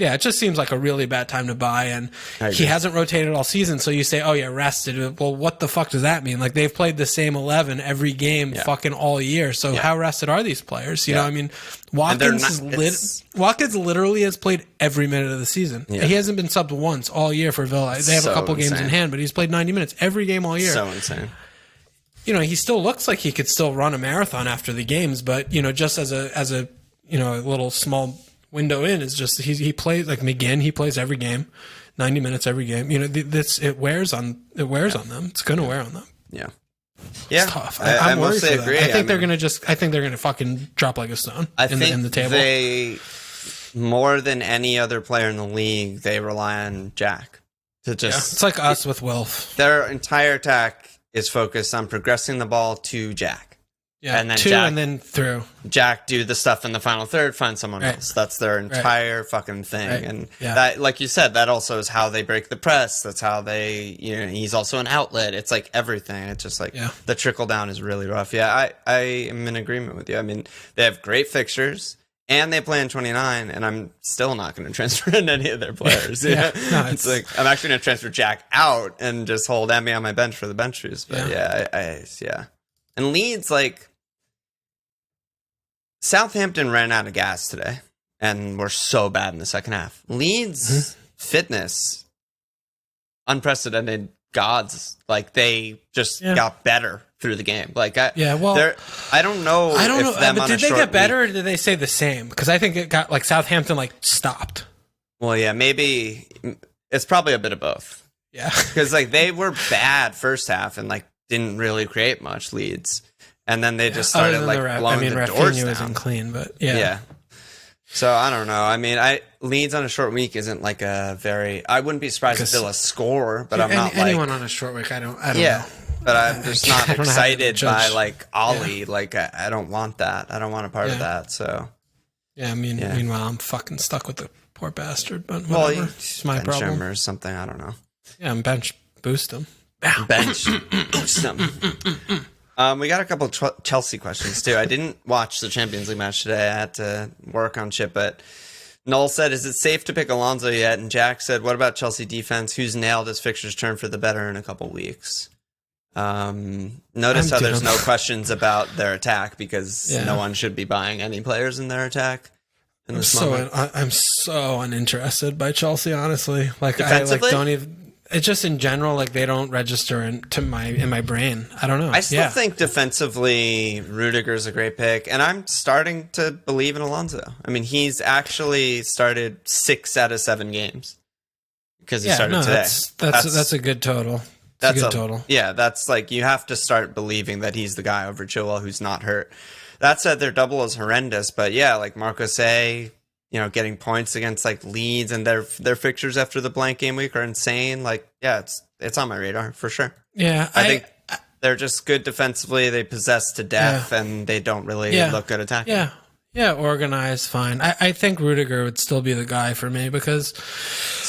yeah, it just seems like a really bad time to buy, and he hasn't rotated all season, so you say, oh yeah, rested. Well, what the fuck does that mean? They've played the same 11 every game fucking all year, so how rested are these players? You know, I mean, Watkins literally has played every minute of the season. Yeah. He hasn't been subbed once all year for Villa. They have a couple games in hand, but he's played 90 minutes every game all year. So insane. He still looks like he could still run a marathon after the games, but just as a little small window in is just he plays McGinn. He plays every game, 90 minutes every game. It wears on them. It's gonna wear on them. Yeah, it's tough. I'm worried for them. I think they're gonna fucking drop like a stone in the table. They more than any other player in the league, they rely on Jack to just. It's like us with Wilf. Their entire attack is focused on progressing the ball to Jack. Yeah, and then 2 Jack, and then through. Jack do the stuff in the final third, find someone else. That's their entire fucking thing. Right. And that, like you said, that also is how they break the press. That's how they, he's also an outlet. It's like everything. It's just like the trickle down is really rough. Yeah, I am in agreement with you. I mean, they have great fixtures and they play in 29, and I'm still not going to transfer in any of their players. No, it's like I'm actually going to transfer Jack out and just hold Emmy on my bench for the bench boost. But yeah. And Leeds, like, Southampton ran out of gas today and were so bad in the second half. Leeds' fitness, unprecedented gods. Like, they just got better through the game. Like, I don't know. But did they get better or did they stay the same? Because I think it got, like, Southampton, like, stopped. Well, yeah, maybe it's probably a bit of both. Yeah. Because, like, they were bad first half and, like, didn't really create much, Leeds. And then they just started like blowing the doors down. Isn't clean, but yeah. So I don't know. I mean, Leeds on a short week isn't like a very. I wouldn't be surprised if Villa score, but I'm not anyone on a short week. I don't. But I'm just not excited by like Ollie. Like I don't want that. I don't want a part of that. So yeah. I mean, meanwhile, I'm fucking stuck with the poor bastard. But whatever. It's my problem. Him or something. I don't know. Yeah, I'm bench boost him. Bench boost him. We got a couple Chelsea questions, too. I didn't watch the Champions League match today. I had to work on Chip, but Noel said, is it safe to pick Alonso yet? And Jack said, what about Chelsea defense? Who's nailed his fixtures turn for the better in a couple weeks? Notice how there's no questions about their attack because no one should be buying any players in their attack. I'm so uninterested by Chelsea, honestly. Like, defensively? I don't even... It's just in general, like they don't register in my brain. I don't know. I still think defensively, Rudiger's a great pick, and I'm starting to believe in Alonso. I mean, he's actually started 6 out of 7 games because he started today. That's a good total. That's a good total. Yeah, that's like you have to start believing that he's the guy over Chilwell who's not hurt. That said, their double is horrendous, but yeah, like Marcos A. Getting points against like Leeds and their fixtures after the blank game week are insane. Like, yeah, it's on my radar for sure. Yeah, I think they're just good defensively. They possess to death, and they don't really look good attacking. Yeah, organized, fine. I think Rudiger would still be the guy for me because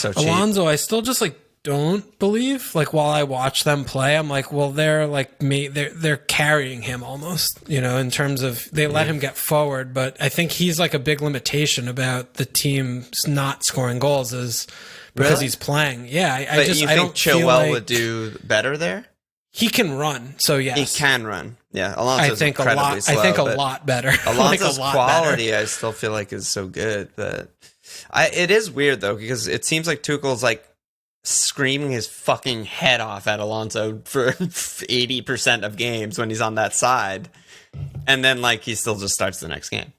Alonso, I still just like don't believe. Like while I watch them play, I'm like, well, they're like me. They're carrying him almost, in terms of they let him get forward. But I think he's like a big limitation about the team's not scoring goals is because he's playing. Yeah, I think Chilwell would do better there. He can run, so yes, he can run. Yeah, Alonso's I think incredibly slow. I think a lot better. Alonso's quality, I still feel like is so good, but it is weird though because it seems like Tuchel's like screaming his fucking head off at Alonso for 80% of games when he's on that side, and then like he still just starts the next game.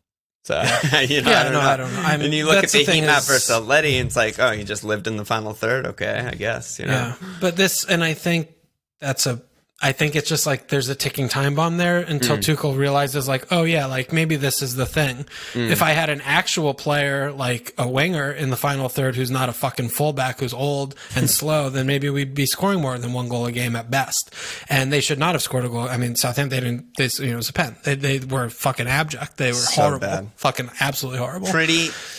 So I don't know. And you look at the heat map versus Atleti, and it's like, oh, he just lived in the final third. Okay, I guess. Yeah, but I think I think it's just like there's a ticking time bomb there until Tuchel realizes like, oh yeah, like maybe this is the thing. If I had an actual player like a winger in the final third who's not a fucking fullback who's old and slow, then maybe we'd be scoring more than 1 goal a game at best. And they should not have scored a goal. I mean, Southampton it was a pen. They were fucking abject. They were so horrible. Bad. Fucking absolutely horrible.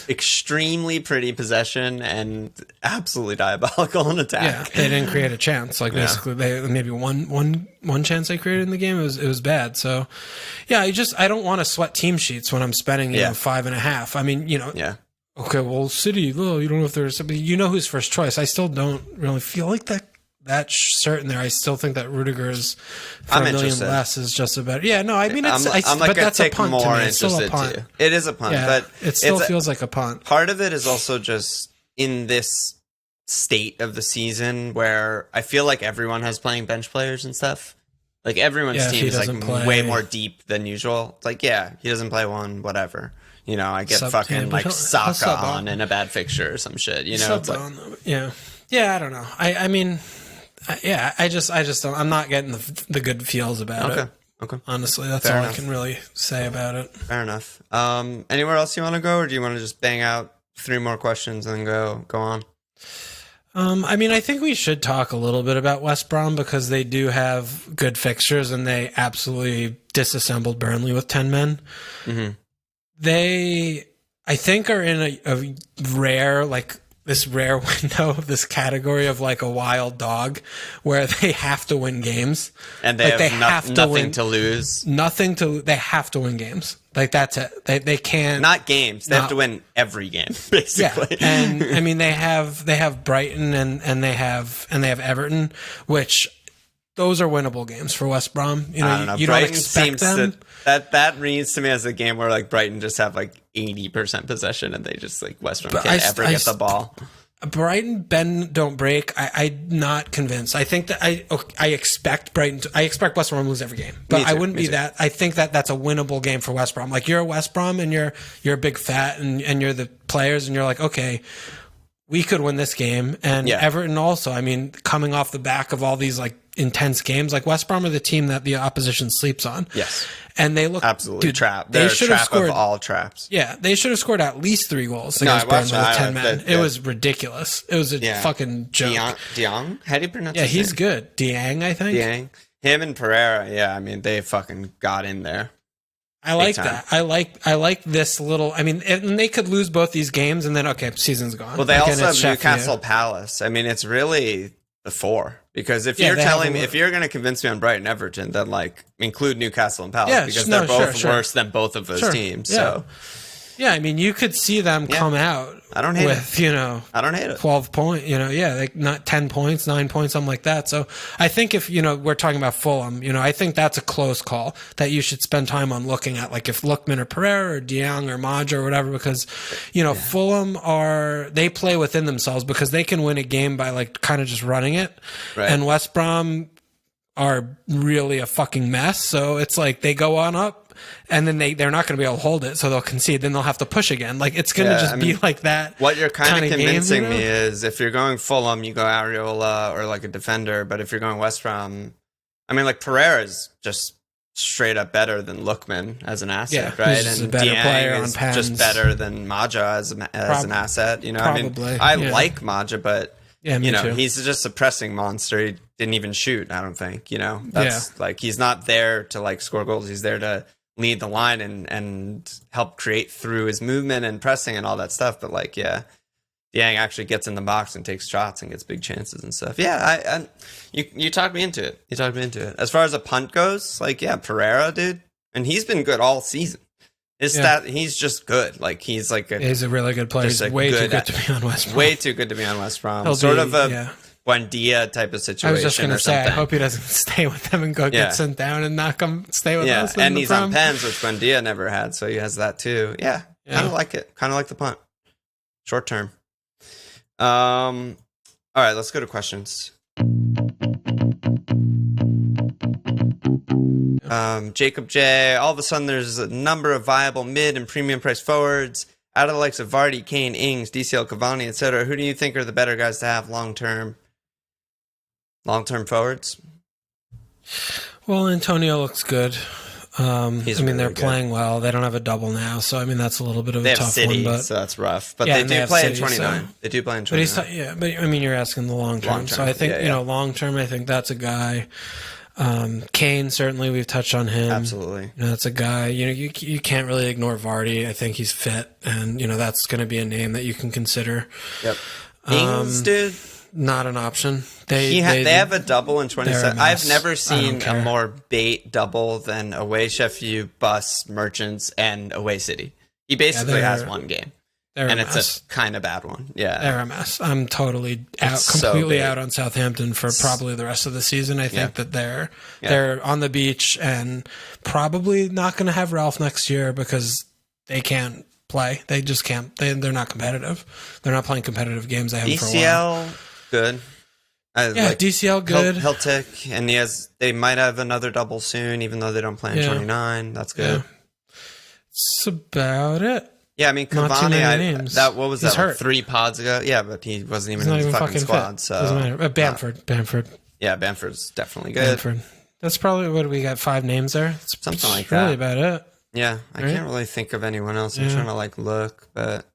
Extremely pretty possession and absolutely diabolical in attack. Yeah, they didn't create a chance. Like basically they maybe one chance they created in the game. It was bad. So yeah, I don't want to sweat team sheets when I'm spending 5.5. I mean, okay, well, City, you don't know if there's somebody, who's first choice. I still don't really feel like that certain there. I still think that Rudiger is for $1 million less is just about. Yeah, no, I mean it's. I'm like, but that's a punt to me. It's still a punt. It is a punt, but it still feels like a punt. Part of it is also just in this state of the season where I feel like everyone has playing bench players and stuff. Like everyone's team is like way more deep than usual. It's like, yeah, he doesn't play one, whatever. I get fucking like Saka on in a bad fixture or some shit. It's like, yeah. I don't know. I mean. I just don't. I'm not getting the good feels about it. Okay. Honestly, that's all I can really say about it. Fair enough. Anywhere else you want to go, or do you want to just bang out 3 more questions and then go on? I mean, I think we should talk a little bit about West Brom because they do have good fixtures and they absolutely disassembled Burnley with 10 men. Mm-hmm. They, I think, are in a rare, like this rare window of this category of like a wild dog where they have to win games. And they have nothing to lose. They have to win games. Like that's it. They can't. Not games. They have to win every game, basically. Yeah. And I mean, they have Brighton and they have Everton, which those are winnable games for West Brom. You know, I don't know. You Brighton don't expect them. That reads to me as a game where like Brighton just have like 80% possession and they just like West Brom can't ever get the ball. Brighton bend don't break. I'm not convinced. I think that I expect Brighton. I expect West Brom to lose every game, but I wouldn't be that. I think that that's a winnable game for West Brom. Like you're a West Brom and you're a big fat and you're the players and you're like, okay, we could win this game. And Everton also. I mean, coming off the back of all these like intense games, like West Brom are the team that the opposition sleeps on. Yes. And they look absolutely trapped. They're a trap of all traps. Yeah, they should have scored at least 3 goals against Burnley with 10 men. It was ridiculous. It was a fucking joke. Diong? How do you pronounce his name? Yeah, he's good. Diang, I think. Diang. Him and Pereira, yeah, I mean, they fucking got in there. I like that. I like this little. I mean, and they could lose both these games, and then okay, season's gone. Well, they also have Newcastle Palace. I mean, it's really the 4 because if you're telling me if you're going to convince me on Brighton Everton, then like include Newcastle and Palace because they're both worse than both of those teams. Yeah. So yeah, I mean, you could see them come out. I don't hate with, it. I don't hate it. 12 points, like not 10 points, 9 points, something like that. So I think if, we're talking about Fulham, I think that's a close call that you should spend time on looking at, like if Lookman or Pereira or Diang or Madja or whatever, because, Fulham they play within themselves because they can win a game by like kind of just running it. Right. And West Brom are really a fucking mess. So it's like they go on up. And then they're not going to be able to hold it, so they'll concede. Then they'll have to push again. Like it's going to just be like that. What you're kind of convincing me is if you're going Fulham, you go Areola or like a defender. But if you're going West Brom, I mean, like Pereira is just straight up better than Lookman as an asset, right? And Diang is just better than Madja as an asset. Probably. I like Madja, but too. He's just a pressing monster. He didn't even shoot. I don't think. That's like he's not there to like score goals. He's there to lead the line and help create through his movement and pressing and all that stuff. But like, Diang actually gets in the box and takes shots and gets big chances and stuff. Yeah, you talked me into it. As far as a punt goes, like, Pereira, dude, and he's been good all season. He's just good. Like he's a really good player. He's way too good to be on West Brom. Way too good to be on West Brom. Sort of a Buendia type of situation. I was just going to say, I hope he doesn't stay with them and go get sent down and not come stay with us. And he's on pens, which Buendia never had, so he has that too. Yeah. Kind of like it. Kind of like the punt. Short term. All right, let's go to questions. Jacob J. All of a sudden, there's a number of viable mid and premium price forwards. Out of the likes of Vardy, Kane, Ings, DCL, Cavani, etc., who do you think are the better guys to have long-term forwards? Well, Antonio looks good. They're playing well. They don't have a double now, so that's a little bit of a tough City, one. But so that's rough. But they do play in 29. They do play in 29. But you're asking the long term. So I think long term, I think that's a guy. Kane, certainly, we've touched on him. Absolutely. That's a guy. You can't really ignore Vardy. I think he's fit, and that's going to be a name that you can consider. Yep. Ings, dude. Not an option. They have a double in 27. I've never seen a more bait double than away Sheffield, Bus, Merchants, and away City. He basically has one game. And it's a kind of bad one. Yeah. They're a mess. I'm totally completely out on Southampton for probably the rest of the season. I think that they're on the beach and probably not going to have Ralph next year because they can't play. They just can't. They're not competitive. They're not playing competitive games. They haven't for a while. DCL, good. DCL good. He'll tick, and they might have another double soon, even though they don't play in 29. That's good. That's about it. Yeah, I mean, Cavani, what was that, hurt. 3 pods ago? Yeah, but he wasn't even in the fucking squad. So. Doesn't matter. Bamford. Yeah, Bamford's definitely good. That's probably, what do we got, 5 names there? Something like that. Really about it. Yeah, I can't really think of anyone else. I'm trying to look, but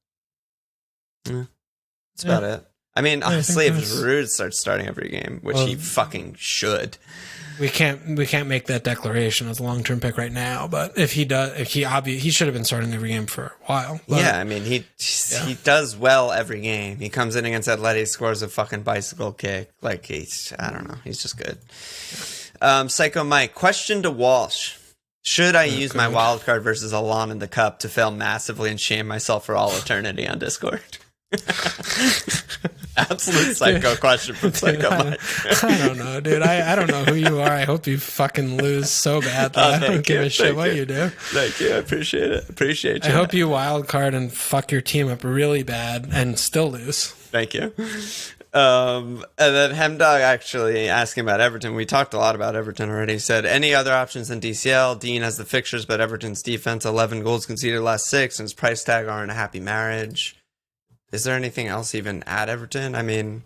that's about it. I mean, honestly, if that's- Giroud starts starting every game, which he fucking should. We can't make that declaration as a long-term pick right now, but if he does, he should have been starting every game for a while. But, Yeah, I mean, he does well every game. He comes in against Atleti, scores a fucking bicycle kick. Like, I don't know, he's just good. Psycho Mike, question to Walsh. Should I use my wild card versus Alon in the cup to fail massively and shame myself for all eternity on Discord? Absolute psycho question from Psycho Mike. I don't know, dude. I don't know who you are. I hope you fucking lose so badly. I don't give a shit what you do. Thank you. I appreciate it. Appreciate you. I hope you wild card and fuck your team up really bad and still lose. Thank you. And then Hemdog actually asking about Everton. We talked a lot about Everton already. He said, any other options than DCL? Dean has the fixtures, but Everton's defense, 11 goals conceded last 6, and his price tag aren't a happy marriage. Is there anything else even at Everton? I mean,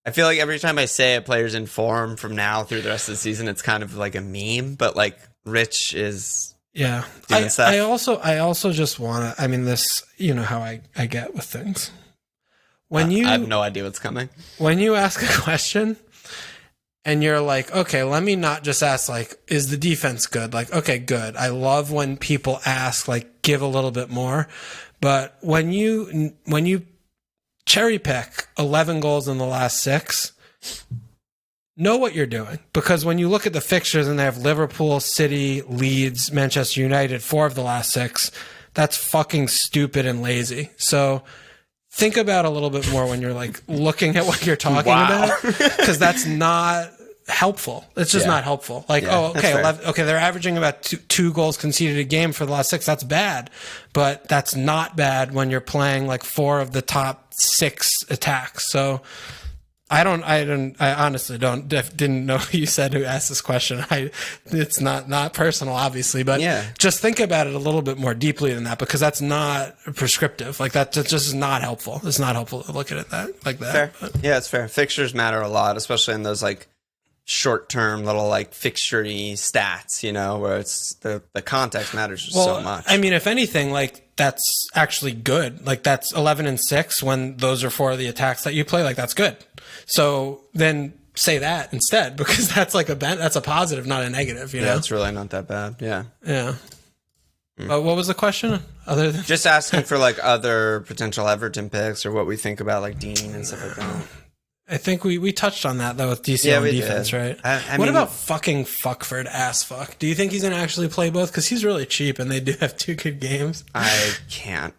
I feel like every time I say a player's in form from now through the rest of the season, it's kind of like a meme, but like Rich is... Yeah. I also just want to, I mean, this, you know how I get with things. I have no idea what's coming. When you ask a question and you're like, okay, let me not just ask like, is the defense good? Like, okay, good. I love when people ask, like, give a little bit more. But when you cherry pick 11 goals in the last 6, know what you're doing. Because when you look at the fixtures and they have Liverpool, City, Leeds, Manchester United, 4 of the last 6, that's fucking stupid and lazy. So think about a little bit more when you're like looking at what you're talking about, because that's not helpful. It's just not helpful. Like, okay, they're averaging about two goals conceded a game for the last 6. That's bad, but that's not bad when you're playing like 4 of the top 6 attacks. So I honestly didn't know who you said who asked this question. It's not personal, obviously, but just think about it a little bit more deeply than that, because that's not prescriptive. Like that just is not helpful. It's not helpful to look at it like that. Fair. But. Yeah, it's fair. Fixtures matter a lot, especially in those like short-term little like fixture-y stats, you know, where it's the context matters just so much. I mean, if anything, like that's actually good. Like that's 11 and 6 when those are 4 of the attacks that you play. Like that's good. So then say that instead, because that's like that's a positive, not a negative. You know, it's really not that bad. Yeah. What was the question? Other than just asking for like other potential Everton picks or what we think about like Dean and stuff like that. I think we touched on that though with DCL and defense, right? I what mean, about fucking Fuckford ass fuck? Do you think he's gonna actually play both? Because he's really cheap and they do have 2 good games. I can't.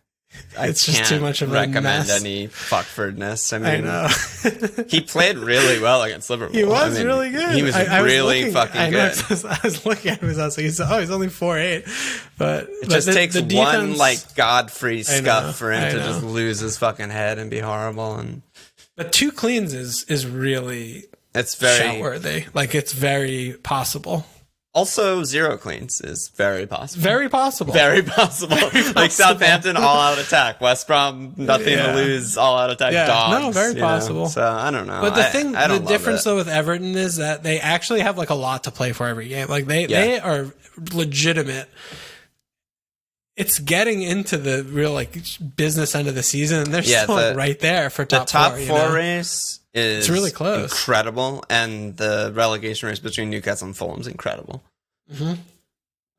It's just too much of a recommend mess. any Fuckfordness. I mean, I know. he played really well against Liverpool. He was really good. He was really fucking good. I was looking at him and I was like, he's only 4'8", but it just takes the defense, one like Godfrey scuff for him to just lose his fucking head and be horrible. And but 2 cleans is really very worthy. Like it's very possible. Also, 0 cleans is very possible. Very possible. Very possible. Like Southampton, all-out attack. West Brom, nothing to lose, all-out attack. Dogs. No, very possible. So, I don't know. But the difference, though, with Everton is that they actually have, like, a lot to play for every game. Like, they are legitimate. It's getting into the real, like, business end of the season, and they're still right there for top 4. The top 4 race is really close. Incredible, and the relegation race between Newcastle and Fulham is incredible. Mm-hmm.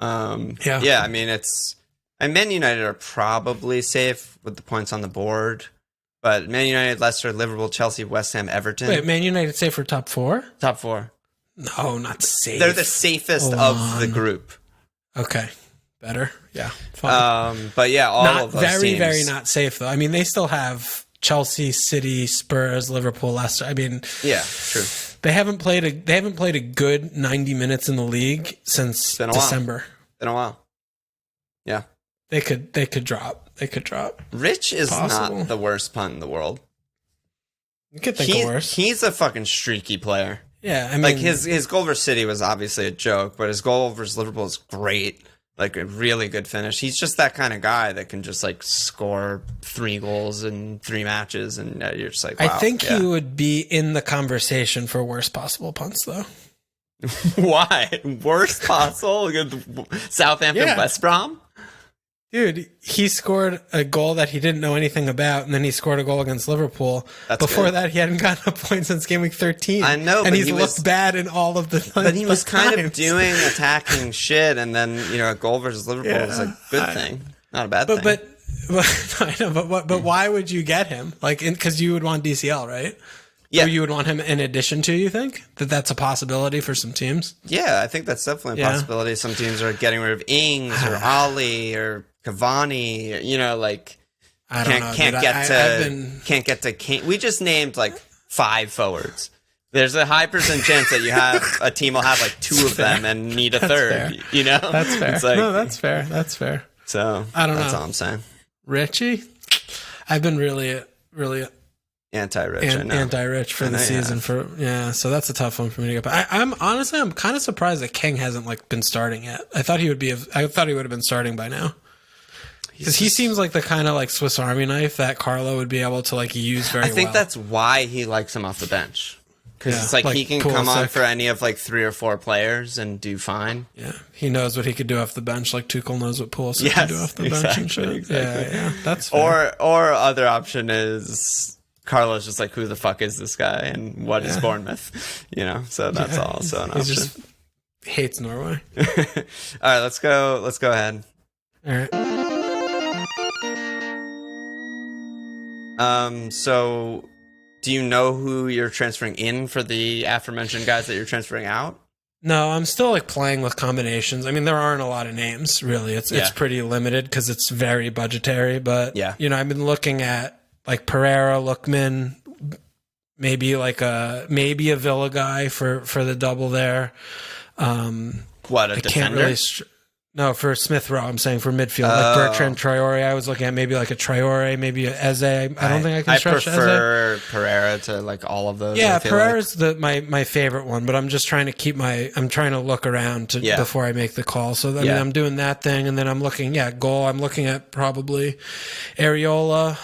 I mean, and Man United are probably safe with the points on the board, but Man United, Leicester, Liverpool, Chelsea, West Ham, Everton. Wait, Man United safe for top 4? Top 4. No, not safe. They're the safest of the group. Okay. Better. Yeah. Fine. But yeah, all not of those very, teams. very not safe though. I mean, they still have Chelsea, City, Spurs, Liverpool, Leicester. I mean, yeah, true. They haven't played a good 90 minutes in the league since December. Been a while. Yeah. They could drop. They could drop. Rich is not the worst punt in the world. You could think of worse. He's a fucking streaky player. Yeah, I mean, like his goal versus City was obviously a joke, but his goal versus Liverpool is great. Like a really good finish. He's just that kind of guy that can just like score 3 goals in 3 matches, and you're just like, wow. I think he would be in the conversation for worst possible punts, though. Why? Worst possible? Southampton, West Brom? Dude, he scored a goal that he didn't know anything about, and then he scored a goal against Liverpool. Before that, he hadn't gotten a point since game week 13. I know, and he's looked bad in all of the But he was kind of doing attacking shit, and then, a goal versus Liverpool was a good thing. Not a bad thing. But why would you get him? Like, because you would want DCL, right? Yeah. Or you would want him in addition to, you think? That's a possibility for some teams? Yeah, I think that's definitely a possibility. Some teams are getting rid of Ings or Ollie or Cavani, I don't know. Can't get to Kane. We just named 5 forwards. There's a high percent chance that you have a team will have 2 of them and need a third. Fair. That's fair. No, that's fair. That's fair. So I don't know. That's all I'm saying. Richie, I've been really anti-rich for the season. So that's a tough one for me to get. But I'm kind of surprised that King hasn't been starting yet. I thought he would have been starting by now. Because he seems like the kind of Swiss Army knife that Carlo would be able to use very well. I think that's why he likes him off the bench. Because it's he can come on for any of 3 or 4 players and do fine. Yeah, he knows what he could do off the bench. Tuchel knows what Pulisic can do off the bench and shit. Exactly. Yeah, that's fair. Or other option is Carlo's just who the fuck is this guy and what is Bournemouth? So that's also an option. He just hates Norway. All right, let's go ahead. All right. So do you know who you're transferring in for the aforementioned guys that you're transferring out? No, I'm still playing with combinations. I mean, there aren't a lot of names really. It's pretty limited because it's very budgetary. But I've been looking at Pereira, Lookman, maybe a Villa guy for the double there. What, a defender? No, for Smith Rowe, I'm saying for midfield. Bertrand Traore, I was looking at maybe a Traore, maybe a Eze. I don't think I can stretch Eze. I prefer Pereira to all of those. Yeah, Pereira's my favorite one, but I'm just trying to I'm trying to look around before I make the call. So I mean, I'm doing that thing, and then I'm looking, goal. I'm looking at probably Areola,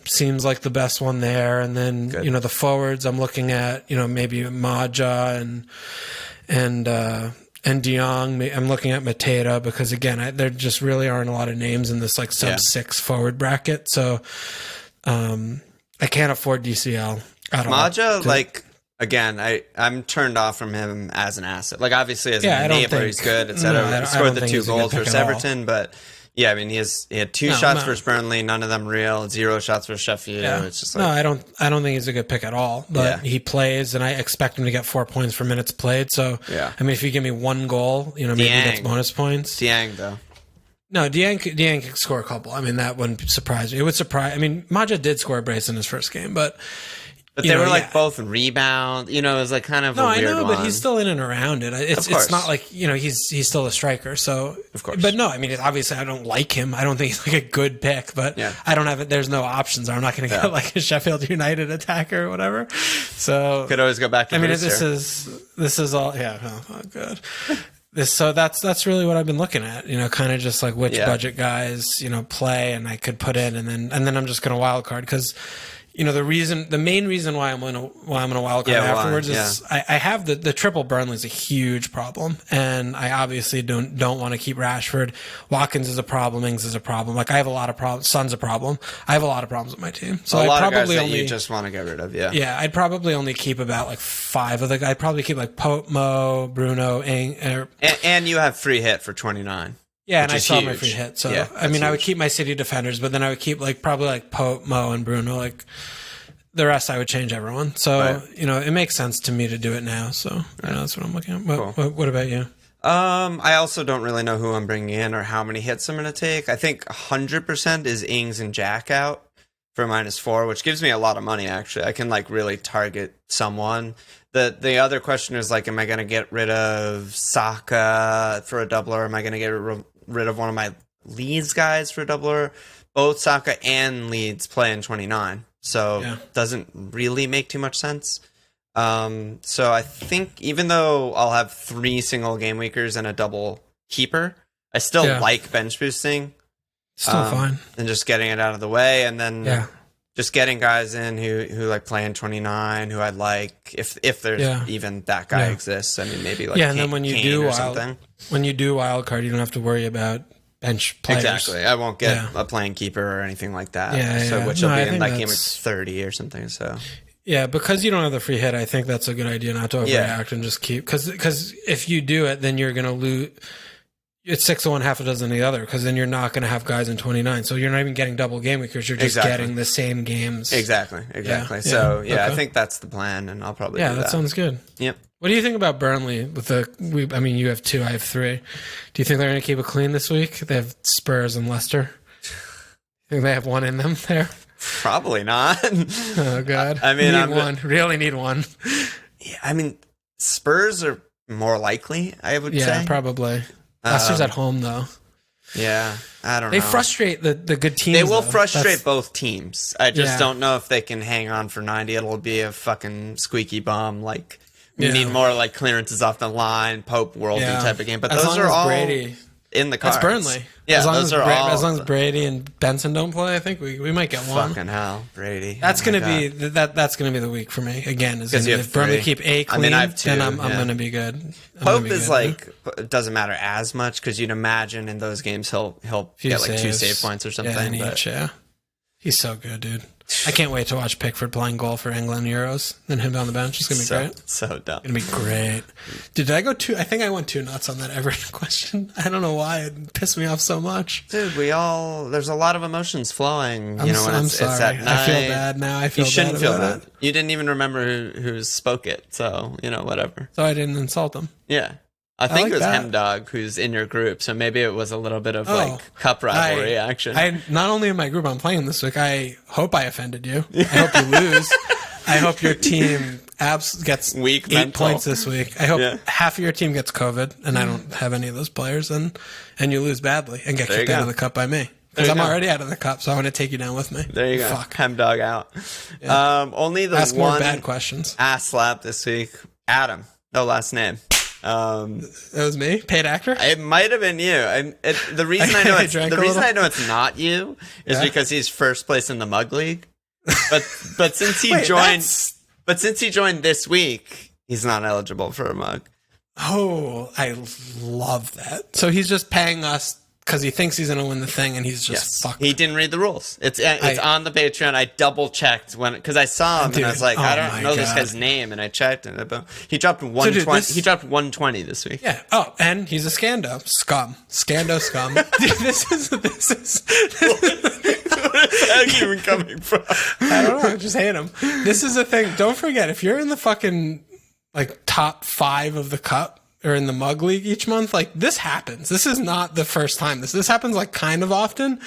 seems like the best one there. And then, the forwards, I'm looking at, maybe Maja and De Jong. I'm looking at Mateta because, again, there just really aren't a lot of names in this sub 6 forward bracket. So I can't afford DCL at all. Maja, again, I'm turned off from him as an asset. Obviously, as an enabler, he's good, etc. He scored the 2 goals versus Everton, but yeah, I mean, he had 2 shots versus Burnley, none of them real, 0 shots versus Sheffield. Yeah. It's just no, I don't think he's a good pick at all. But he plays, and I expect him to get 4 points for minutes played. So I mean, if you give me 1 goal, maybe he gets bonus points. Dieng, though. No, Dieng could score a couple. I mean, that wouldn't surprise me. It would surprise. I mean, Maja did score a brace in his first game, but they were both rebound. It was kind of a weird one. No, I know, but he's still in and around it. It's not he's still a striker. So of course, but no, I mean, obviously I don't like him. I don't think he's a good pick. But I don't have it. There's no options. I'm not going to get a Sheffield United attacker or whatever. So could always go back to. I mean, this is all. Yeah, oh, good. So that's really what I've been looking at, kind of just which budget guys, play, and I could put in, and then I'm just going to wild card because. The main reason why I'm going to wild card afterwards is I have the triple Burnley is a huge problem, and I obviously don't want to keep Rashford. Watkins is a problem. Ings is a problem. I have a lot of problems. Son's a problem. I have a lot of problems with my team. So I'd probably only you just want to get rid of. Yeah, I'd probably only keep about 5 of the guys. I'd probably keep Pope, Mo, Bruno, and you have free hit for 29. Yeah, and I saw my free hit. So I mean, I would keep my City defenders, but then I would keep probably Pope, Mo, and Bruno. The rest, I would change everyone. So it makes sense to me to do it now. So that's what I'm looking at. Cool. What about you? I also don't really know who I'm bringing in or how many hits I'm going to take. I think 100% is Ings and Jack out for -4, which gives me a lot of money. Actually, I can really target someone. The other question is am I going to get rid of Saka for a doubler? Am I going to get rid of one of my Leeds guys for a doubler? Both Saka and Leeds play in 29, so doesn't really make too much sense. So I think even though I'll have 3 single game weekers and a double keeper, I still like bench boosting. Still fine. And just getting it out of the way, and then just getting guys in who play in 29, who I'd like if there's even that guy exists. I mean, maybe and then when you do wild card, you don't have to worry about bench players. Exactly. I won't get a playing keeper or anything like that. Which will be in like game 30 or something. So yeah, because you don't have the free hit, I think that's a good idea not to overreact and just keep, because if you do it, then you're going to lose. It's 6 to 1, half a dozen the other, because then you're not going to have guys in 29. So you're not even getting double game weekers. You're just getting the same games. Exactly. So I think that's the plan, and I'll probably do that. Yeah, that sounds good. Yep. What do you think about Burnley? I mean, you have 2, I have 3. Do you think they're going to keep it clean this week? They have Spurs and Leicester. Think they have one in them there? Probably not. Oh God. I mean, really need one. Yeah, I mean, Spurs are more likely, I would say. Yeah, probably. Leicester's at home, though. Yeah, I don't know. They frustrate the good teams. They will frustrate both teams. I just don't know if they can hang on for 90. It'll be a fucking squeaky bum. Like, we need more like clearances off the line, Pope worldie type of game. But those are all Brady, in the cards. That's Burnley. Yeah, as long those are all. As long as Brady and Benson don't play, I think we might get one. Fucking hell, Brady. That's gonna be that's gonna be the week for me again. If Burnley keep A clean, I have 2, then I'm gonna be good. Pope is like, it doesn't matter as much because you'd imagine in those games he'll get like 2 save points or something. Yeah, he's so good, dude. I can't wait to watch Pickford playing goal for England Euros and him on the bench. It's gonna be great. So dumb. It's gonna be great. Did I go too? I think I went 2 nuts on that Everton question. I don't know why it pissed me off so much. Dude, there's a lot of emotions flowing. I'm sorry. It's at night. I feel bad now. You shouldn't feel bad. You didn't even remember who spoke it, so whatever. So I didn't insult him. Yeah. I think it was Hemdog who's in your group, so maybe it was a little bit of cup rivalry action. I not only in my group I'm playing this week, I hope I offended you. I hope you lose. I hope your team gets weak 8 points this week. I hope half of your team gets COVID, and I don't have any of those players, and you lose badly and get kicked out of the cup by me. Because I'm already out of the cup, so I want to take you down with me. There you go. Fuck. Hemdog out. Yeah. Only the Ask one more bad questions. Ass slap this week. Adam. No last name. That was me, paid actor. It might have been you. The reason I know it's not you is because he's first place in the mug league. But since he joined this week, he's not eligible for a mug. Oh, I love that. So he's just paying us because he thinks he's going to win the thing, and he's just fucked. He didn't read the rules. It's on the Patreon. I double checked because I saw him and I was like, I don't know this guy's name, and I checked and he dropped 120. He dropped 120 this week. Yeah. Oh, and he's a scando scum. Dude, this is. Where is that even coming from? I don't know. I just hate him. This is the thing. Don't forget, if you're in the fucking top 5 of the cup, or in the mug league each month, this happens. This is not the first time. This happens kind of often.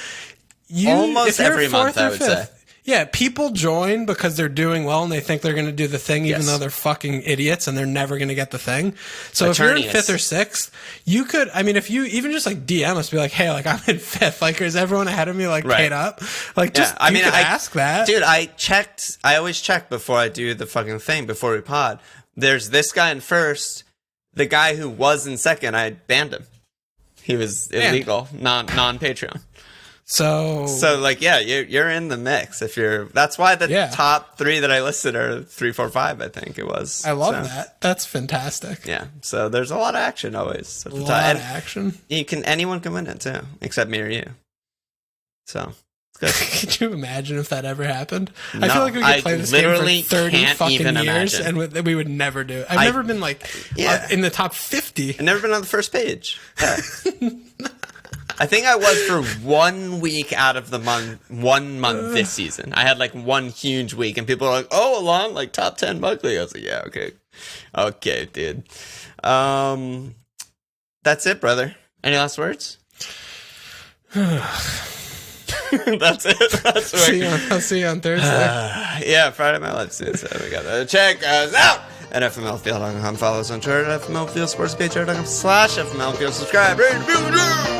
Almost every month, I would say. Yeah, people join because they're doing well and they think they're going to do the thing, even though they're fucking idiots and they're never going to get the thing. So if you're in 5th or 6th, you could, if you even just DM us, be like, hey, I'm in 5th. Is everyone ahead of me paid up? Ask that. Dude, I always check before I do the fucking thing, before we pod. There's this guy in 1st. The guy who was in 2nd, I banned him. He was illegal, non-Patreon. So you're in the mix. That's why the top 3 that I listed are 3, 4, 5. I think it was. I love that. That's fantastic. Yeah. So there's a lot of action always. A lot of action. Anyone can win it too, except me or you. So. Could you imagine if that ever happened? I feel like we could play this game for 30 fucking years and we would never do it. I've never been in the top 50. I've never been on the first page. Yeah. I think I was for 1 week out of the month, 1 month this season. I had one huge week and people were like, oh, along top 10 mug league. I was like, yeah, okay. Okay, dude. That's it, brother. Any last words? That's it. I'll see you on Thursday. Friday Night Live. So we got to check us out at FMLfield.com. Follow us on Twitter at FMLfield Sports page, FMLfield. Subscribe, rate, review.